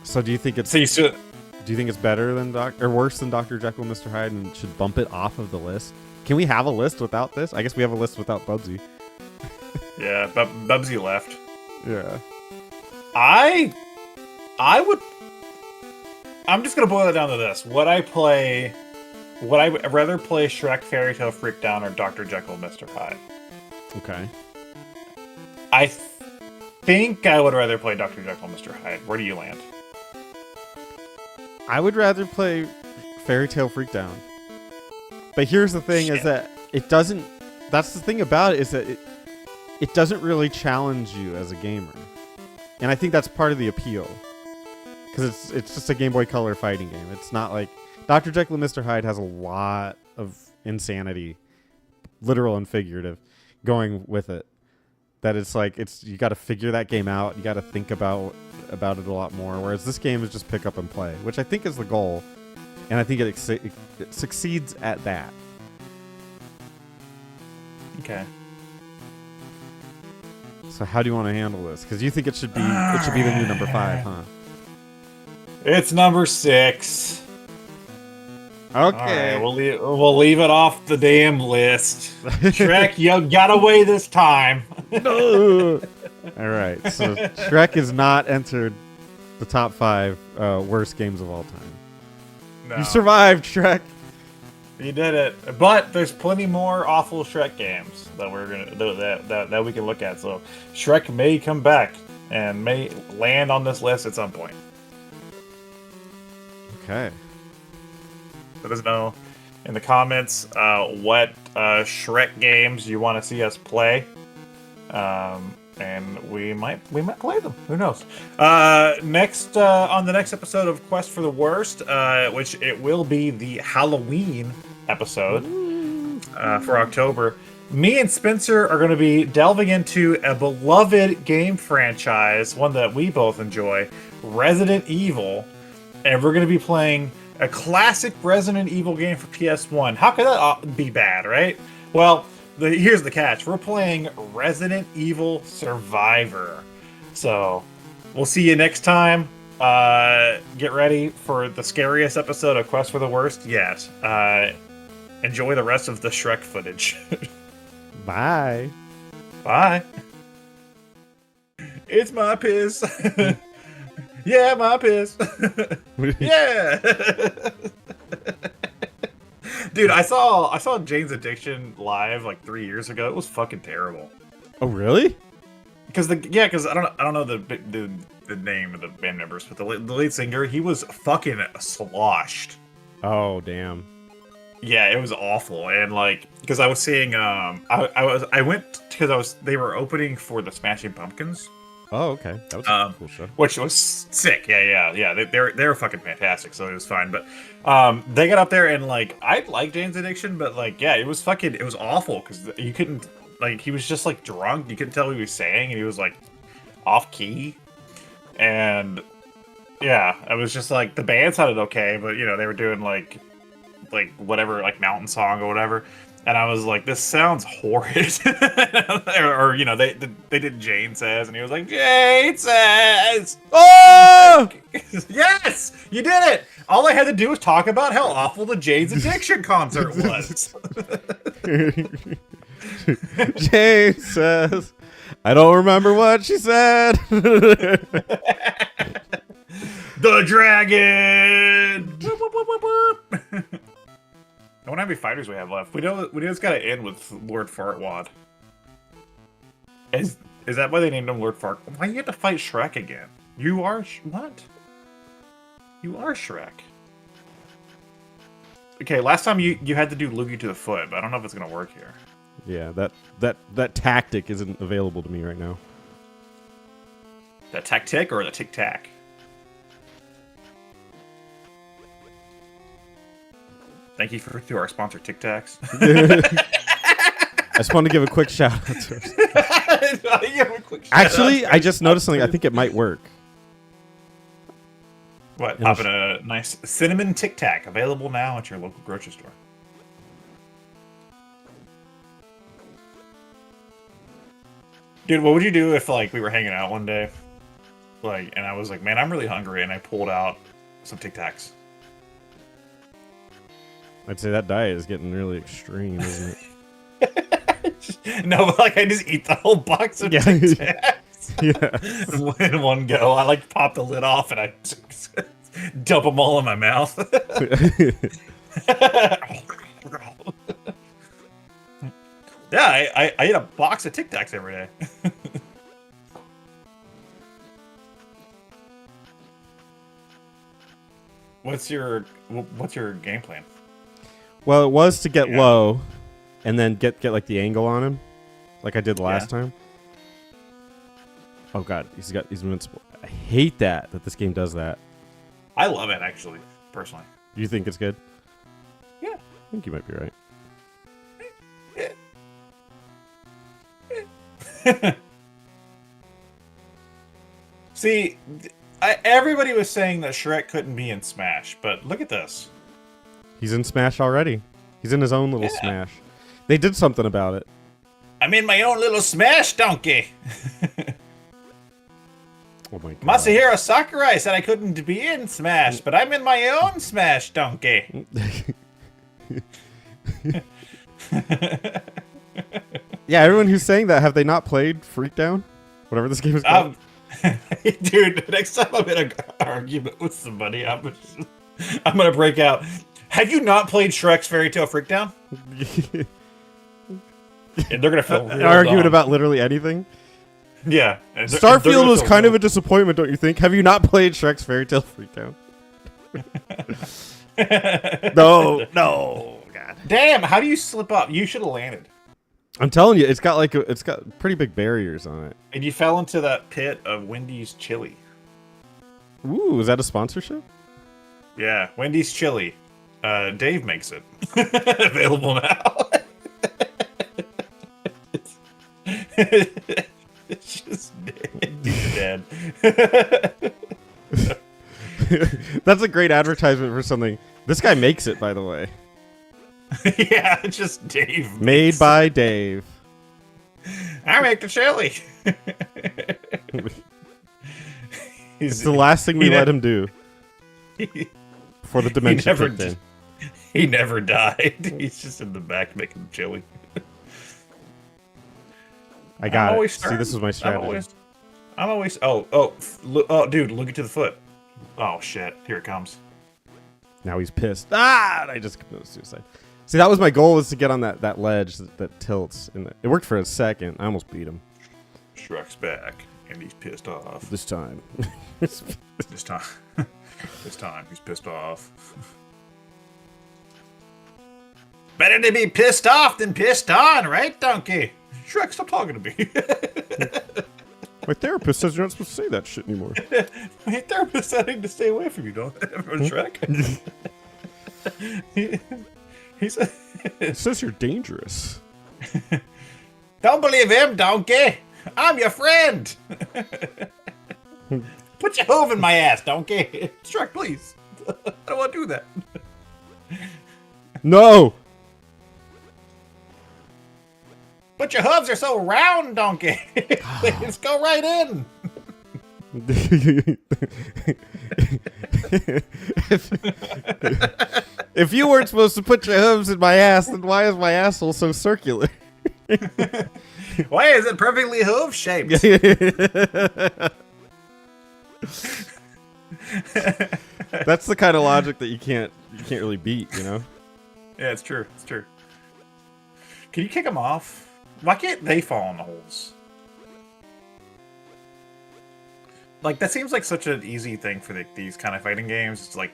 So do you think it's... So do you think it's better than or worse than Dr. Jekyll and Mr. Hyde and should bump it off of the list? Can we have a list without this? I guess we have a list without Bubsy. Yeah, Bubsy left. Yeah. I'm just gonna boil it down to this. Would I rather play Shrek, Fairy Tale Freakdown, or Dr. Jekyll, Mr. Hyde? Okay. I think I would rather play Dr. Jekyll, Mr. Hyde. Where do you land? I would rather play Fairy Tale Freakdown. But here's the thing: is that it doesn't. That's the thing about it, is that it doesn't really challenge you as a gamer, and I think that's part of the appeal. Because it's just a Game Boy Color fighting game. It's not like Dr. Jekyll and Mr. Hyde has a lot of insanity, literal and figurative, going with it. That it's like you got to figure that game out. You got to think about it a lot more. Whereas this game is just pick up and play, which I think is the goal, and I think it succeeds at that. Okay. So how do you want to handle this? Because you think it should be the new number 5, huh? It's number 6. Okay. Right, we'll leave it off the damn list. Shrek, you got away this time. No. All right. So Shrek is not entered the top 5 worst games of all time. No. You survived, Shrek. You did it. But there's plenty more awful Shrek games that we're that we can look at. So Shrek may come back and may land on this list at some point. Okay. Let us know in the comments what Shrek games you want to see us play, and we might play them. Who knows? Next on the next episode of Quest for the Worst, which it will be the Halloween episode for October. Me and Spencer are going to be delving into a beloved game franchise, one that we both enjoy, Resident Evil. And we're going to be playing a classic Resident Evil game for PS1. How could that be bad, right? Well, here's the catch. We're playing Resident Evil Survivor. So, we'll see you next time. Get ready for the scariest episode of Quest for the Worst yet. Enjoy the rest of the Shrek footage. Bye. Bye. It's my piss. Yeah, my piss. Yeah. Dude, I saw Jane's Addiction live like 3 years ago. It was fucking terrible. Oh, really? Because I don't know the name of the band members, but the lead singer, he was fucking sloshed. Oh, damn. Yeah, it was awful. And like, because I was seeing they were opening for the Smashing Pumpkins. Oh, okay. That was a cool show. Which was sick. Yeah. They were fucking fantastic, so it was fine. But they got up there and like I like Jane's Addiction, but like it was awful because you couldn't he was just like drunk. You couldn't tell what he was saying, and he was like off key. And yeah, it was just like the band sounded okay, but they were doing like whatever mountain song or whatever. And I was like, this sounds horrid. or they did Jane Says, and he was like, Jane Says! Oh! Yes! You did it! All I had to do was talk about how awful the Jane's Addiction concert was. Jane Says, I don't remember what she said. The dragon! I wonder how many fighters we have left. We know it's got to end with Lord Fartwad. Is that why they named him Lord Fart? Why you have to fight Shrek again? You are what? You are Shrek. Okay, last time you had to do Loogie to the foot, but I don't know if it's gonna work here. Yeah, that tactic isn't available to me right now. That tactic or the tic tac? Thank you to our sponsor, Tic Tacs. I just want to give a quick shout out to Actually, I just noticed something. I think it might work. What? Hop in a nice cinnamon Tic Tac, available now at your local grocery store. Dude, what would you do if like we were hanging out one day, like, and I was like, man, I'm really hungry, and I pulled out some Tic Tacs? I'd say that diet is getting really extreme, isn't it? No, but like I just eat the whole box of Tic Tacs. Yeah. In one go. I like pop the lid off and I dump them all in my mouth. Yeah, I eat a box of Tic Tacs every day. What's your game plan? Well, it was to get low, and then get like the angle on him, like I did last time. Oh god, he's invincible. I hate that this game does that. I love it, actually, personally. You think it's good? Yeah, I think you might be right. See, everybody was saying that Shrek couldn't be in Smash, but look at this. He's in Smash already. He's in his own little Smash. They did something about it. I'm in my own little Smash, donkey. Oh my god. Masahiro Sakurai said I couldn't be in Smash, but I'm in my own Smash, donkey. Yeah, everyone who's saying that, have they not played Freakdown? Whatever this game is called. Dude, next time I'm in an argument with somebody, I'm gonna break out. Have you not played Shrek's Fairy Tale Freakdown? And they're gonna feel arguing about literally anything. Yeah. Starfield was kind of a disappointment, don't you think? Have you not played Shrek's Fairy Tale Freakdown? No, God. Damn, how do you slip up? You should have landed. I'm telling you, it's got pretty big barriers on it. And you fell into that pit of Wendy's Chili. Ooh, is that a sponsorship? Yeah, Wendy's Chili. Dave makes it. Available now. It's just dead. That's a great advertisement for something. This guy makes it, by the way. Yeah, it's just Dave. Made by Dave. I make the chili. It's the last thing we let him do. Before the dementia kicked in. He never died. He's just in the back making chili. I got it. See, this is my strategy. I'm always. Oh, dude, look it to the foot. Oh shit! Here it comes. Now he's pissed. Ah! I just committed suicide. See, that was my goal, was to get on that ledge that tilts. And it worked for a second. I almost beat him. Shrek's back, and he's pissed off. This time. This time. This time, he's pissed off. Better to be pissed off than pissed on, right, donkey? Shrek, stop talking to me. My therapist says you're not supposed to say that shit anymore. My therapist said I need to stay away from you, don't Shrek? He said, it says you're dangerous. Don't believe him, donkey. I'm your friend. Put your hoof in my ass, donkey. Shrek, please. I don't want to do that. No. But your hooves are so round, donkey. Let's go right in. If you weren't supposed to put your hooves in my ass, then why is my asshole so circular? Why is it perfectly hoof shaped? That's the kind of logic that you can't really beat, you know? Yeah, it's true. It's true. Can you kick them off? Why can't they fall in the holes? Like, that seems like such an easy thing for these kind of fighting games. It's like,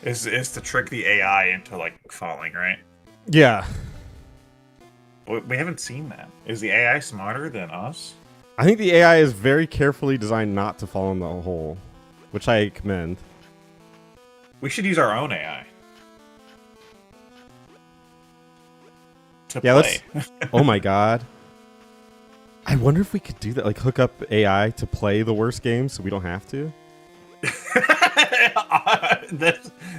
is to trick the AI into like falling, right? Yeah. We haven't seen that. Is the AI smarter than us? I think the AI is very carefully designed not to fall in the hole, which I commend. We should use our own AI. To Yeah, play. Oh my god. I wonder if we could do that, like hook up AI to play the worst games so we don't have to.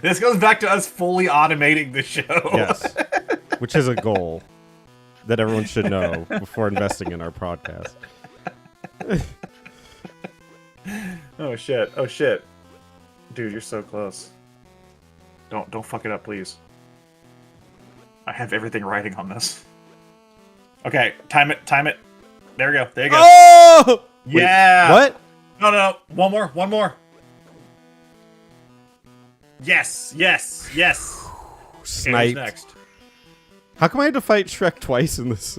This goes back to us fully automating the show. Yes, which is a goal that everyone should know before investing in our podcast. Oh shit! Oh shit! Dude, you're so close. Don't fuck it up, please. I have everything writing on this. Okay, time it. There we go. There you go. Oh! Yeah. Wait, what? No. One more. Yes. Sniped. Okay, next. How come I had to fight Shrek twice in this?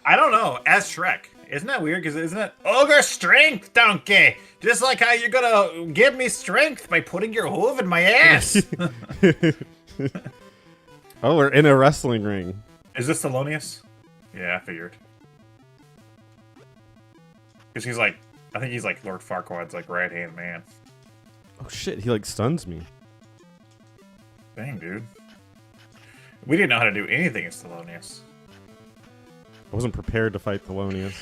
I don't know. As Shrek. Isn't that weird? Because isn't it ogre strength, donkey? Just like how you're gonna give me strength by putting your hoof in my ass. Oh, we're in a wrestling ring. Is this Thelonious? Yeah, I figured. Because he's like, I think he's like Lord Farquaad's like right-hand man. Oh shit, he like stuns me. Dang, dude. We didn't know how to do anything as Thelonious. I wasn't prepared to fight Thelonious.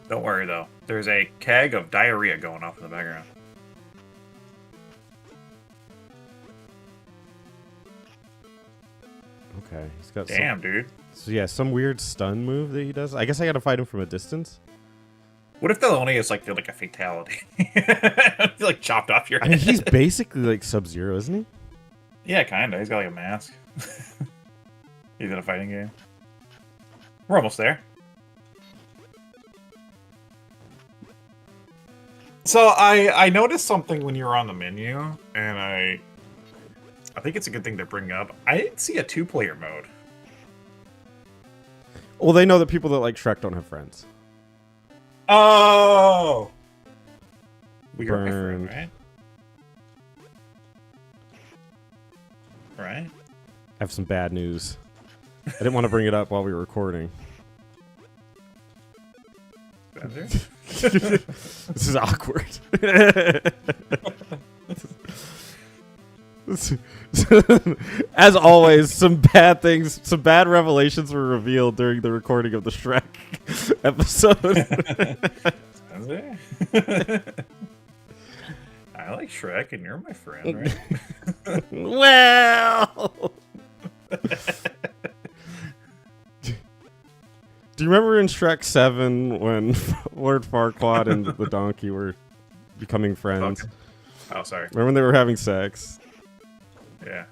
Don't worry, though. There's a keg of diarrhea going off in the background. Okay, he's got Damn, dude. So yeah, some weird stun move that he does. I guess I gotta fight him from a distance. What if Thelonious like did like a fatality? He like chopped off your head. I mean, he's basically like Sub-Zero, isn't he? Yeah, kinda. He's got like a mask. He's in a fighting game. We're almost there. So I noticed something when you were on the menu, and I think it's a good thing to bring up. I didn't see a 2-player mode. Well, they know that people that like Shrek don't have friends. Oh! We are my friend, Burned. right? Right? I have some bad news. I didn't want to bring it up while we were recording. Spencer? This is awkward. As always, some bad revelations were revealed during the recording of the Shrek episode. I like Shrek, and you're my friend, right? Well, do you remember in Shrek 7 when Lord Farquaad and the donkey were becoming friends? Okay. Oh, sorry. Remember when they were having sex? Yeah.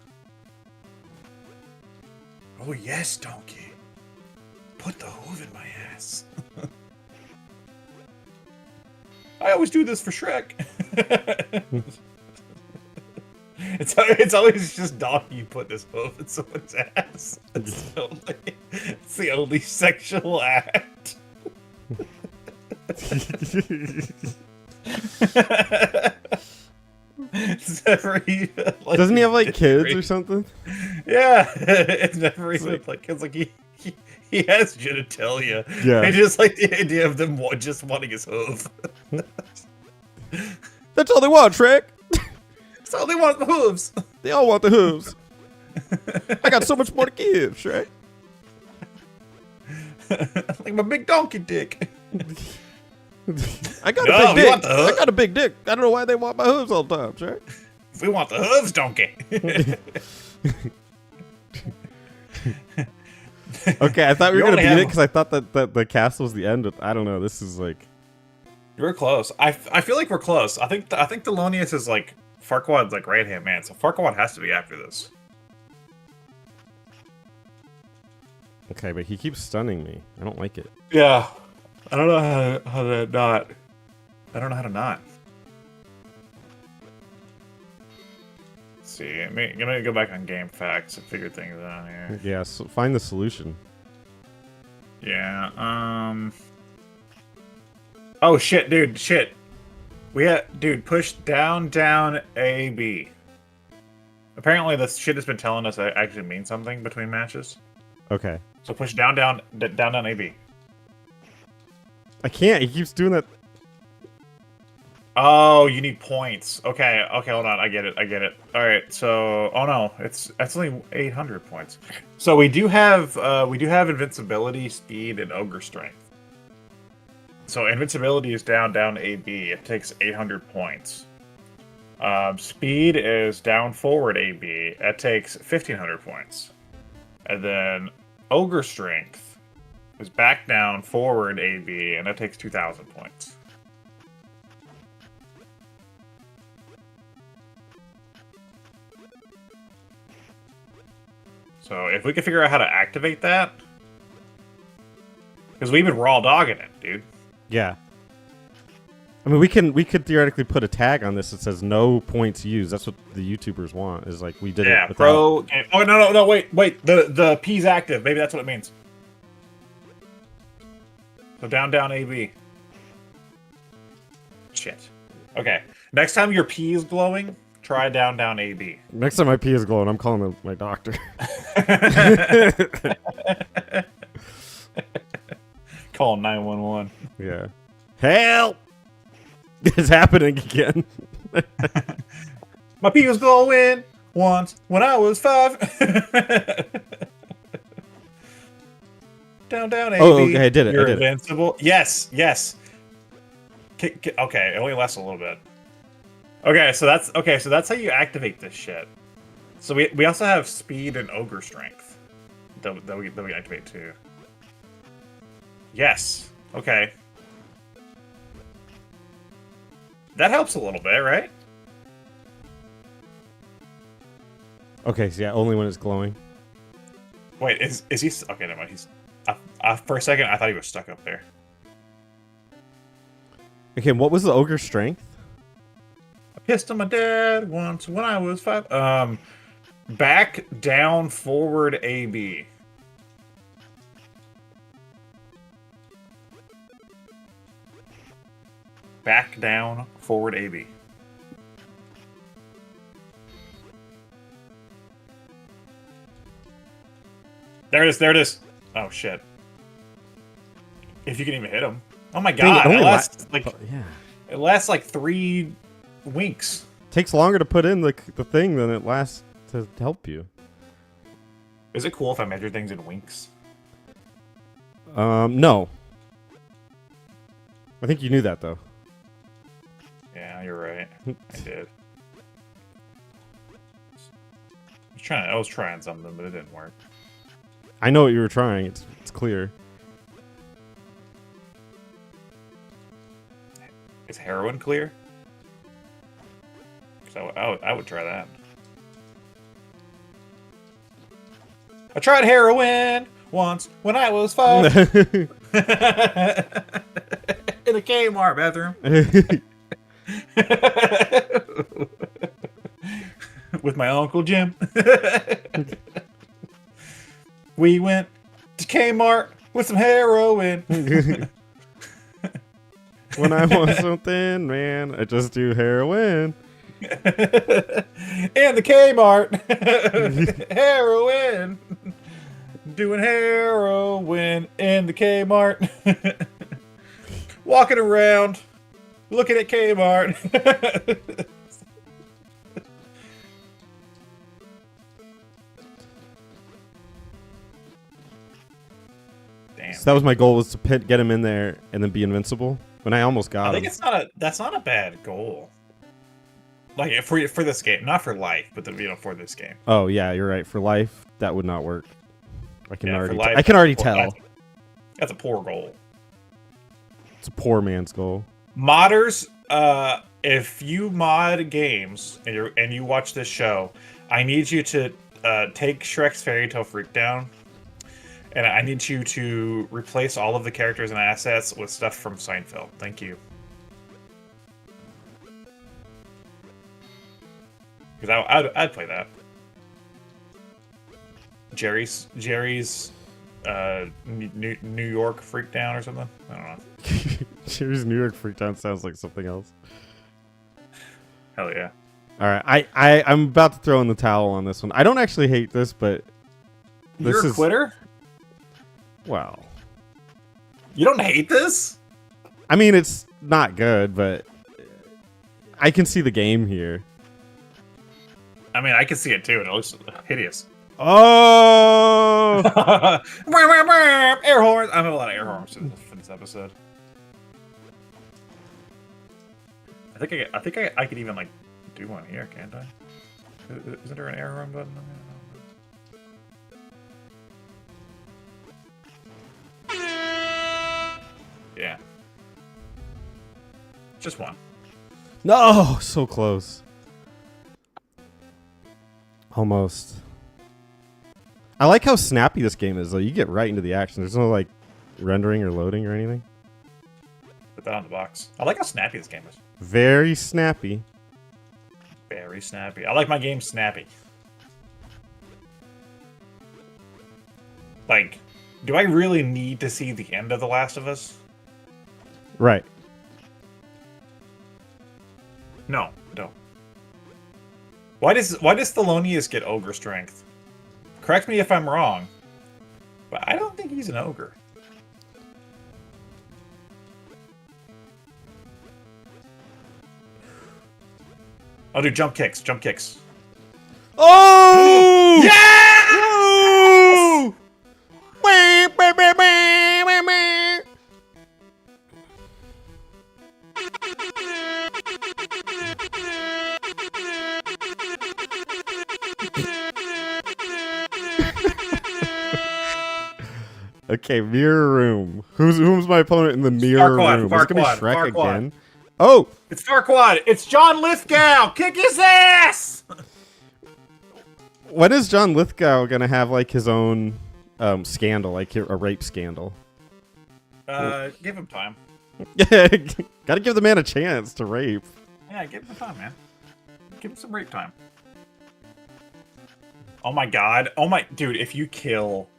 Oh, yes, donkey. Put the hoof in my ass. I always do this for Shrek. It's always just donkey putting his hoof in someone's ass. It's the only sexual act. Doesn't he have like kids or something? Yeah, it's never even like it's like he has genitalia. Yeah, I just like the idea of them just wanting his hoof. That's all they want, Shrek. That's all they want, the hooves. They all want the hooves. I got so much more to give, Shrek. Like my big donkey dick. I got a big dick. I got a big dick. I don't know why they want my hooves all the time, Shrek. We want the hooves, donkey. Okay, I thought we were gonna beat it because I thought that the castle was the end. But I don't know. This is like we're close. I feel like we're close. I think Thelonious is like Farquaad's like right hand man, so Farquaad has to be after this. Okay, but he keeps stunning me. I don't like it. Yeah, I don't know how to not. I don't know how to not. Let's see, I'm gonna go back on game facts and figure things out here. Yeah, so find the solution. Yeah. Oh shit, dude. Shit. Dude, push down, A, B. Apparently, this shit has been telling us that actually means something between matches. Okay. So push down, A, B. I can't. He keeps doing that. Oh, you need points. Okay, okay, hold on. I get it. I get it. All right. So, oh no, that's only 800 points. So we do have invincibility, speed, and ogre strength. So invincibility is down AB. It takes 800 points. Speed is down forward AB. It takes 1500 points. And then ogre strength is back down forward AB, and that takes 2000 points. So if we could figure out how to activate that, because we've been raw dogging it, dude. Yeah. I mean, we could theoretically put a tag on this that says no points used. That's what the YouTubers want. Is like we did it. Without... pro. Oh no! Wait! The P's active. Maybe that's what it means. So down AB. Shit. Okay. Next time your P is glowing, try down AB. Next time my P is glowing, I'm calling my doctor. Call 911. Yeah. Help! It's happening again. My P was glowing once when I was 5. Down AB. Oh, okay, I did it. You're I did invincible. It. Yes. Okay, it only lasts a little bit. Okay, so that's how you activate this shit. So we also have speed and ogre strength that we activate too. Yes. Okay. That helps a little bit, right? Okay, so yeah, only when it's glowing. Wait, is he? Okay, never mind. He's. For a second, I thought he was stuck up there. Okay, what was the ogre strength? I pissed on my dad once when I was 5. Back, down, forward, AB. Back, down, forward, AB. There it is. There it is. Oh shit! If you can even hit him. Oh my god! It lasts it lasts like 3 winks. Takes longer to put in the thing than it lasts to help you. Is it cool if I measure things in winks? No. I think you knew that though. Yeah, you're right. I did. I was trying something, but it didn't work. I know what you were trying. It's clear. Is heroin clear? So I would try that. I tried heroin once when I was 5 in a Kmart bathroom with my Uncle Jim. We went to Kmart with some heroin. When I want something, man, I just do heroin. In the Kmart. Heroin. Doing heroin in the Kmart. Walking around, looking at Kmart. Damn. So that was my goal, was to get him in there and then be invincible. And I almost got him. I think that's not a bad goal. Like for this game, not for life, but for this game. Oh yeah, you're right. For life, that would not work. I can I can already tell. That's a poor goal. It's a poor man's goal. Modders, if you mod games and you watch this show, I need you to take Shrek's Fairy Tale Freakdown, and I need you to replace all of the characters and assets with stuff from Seinfeld. Thank you. Because I'd play that. Jerry's New York Freakdown or something. I don't know. Jerry's New York Freakdown sounds like something else. Hell yeah! All right, I'm about to throw in the towel on this one. I don't actually hate this, but you're a quitter. Well, you don't hate this? I mean, it's not good, but I can see the game here. I mean, I can see it too, and it looks hideous. Oh! Air horns! I have a lot of air horns for this episode. I think I could even like do one here, can't I? Isn't there an air horn button? Yeah. Just one. No, so close. Almost. I like how snappy this game is, though. You get right into the action. There's no, like, rendering or loading or anything. Put that on the box. I like how snappy this game is. Very snappy. Very snappy. I like my game snappy. Like, do I really need to see the end of The Last of Us? Right. No, don't. Why does Thelonious get ogre strength? Correct me if I'm wrong, but I don't think he's an ogre. I'll do jump kicks. Jump kicks. Oh! Yeah! Woo! Okay, mirror room. Who's my opponent in the mirror room? Is it gonna be Shrek again? Oh! It's Farquaad! It's John Lithgow! Kick his ass! When is John Lithgow gonna have like his own scandal, like a rape scandal? Give him time. Gotta give the man a chance to rape. Yeah, give him time, man. Give him some rape time. Oh my god. Oh my... Dude, if you kill...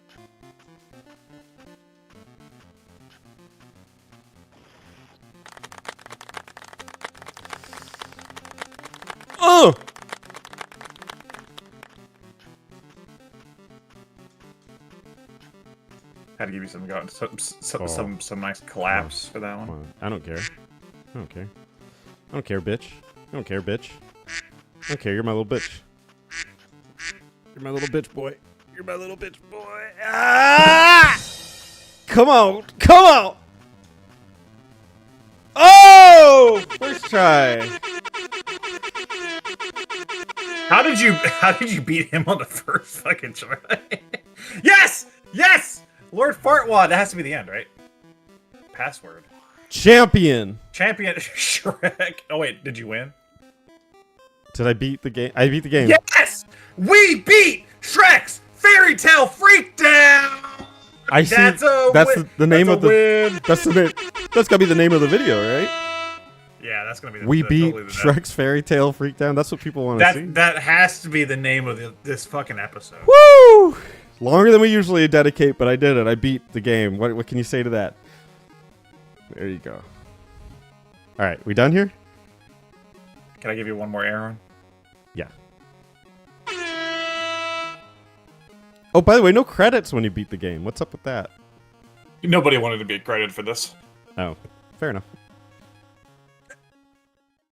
Oh! Had to give you some nice collapse for that one. I don't care. I don't care. I don't care, bitch. I don't care, bitch. I don't care. You're my little bitch. You're my little bitch boy. You're my little bitch boy. Ah! Come on. Come on. Oh! First try. How did you beat him on the first fucking try? Yes! Yes! Lord Fartwad, that has to be the end, right? Password. Champion. Champion Shrek. Oh wait, did you win? Did I beat the game? I beat the game. Yes! We beat Shrek's Fairy Tale Freakdown! I see. That's the name of the win. That's the name. That's gotta be the name of the video, right? Yeah, that's gonna be. We beat Shrek's Fairy Tale Freakdown. That's what people want to see. That has to be the name of this fucking episode. Woo! Longer than we usually dedicate, but I did it. I beat the game. What can you say to that? There you go. All right, we done here? Can I give you one more Aaron? Yeah. Oh, by the way, no credits when you beat the game. What's up with that? Nobody wanted to be credited for this. Oh, fair enough.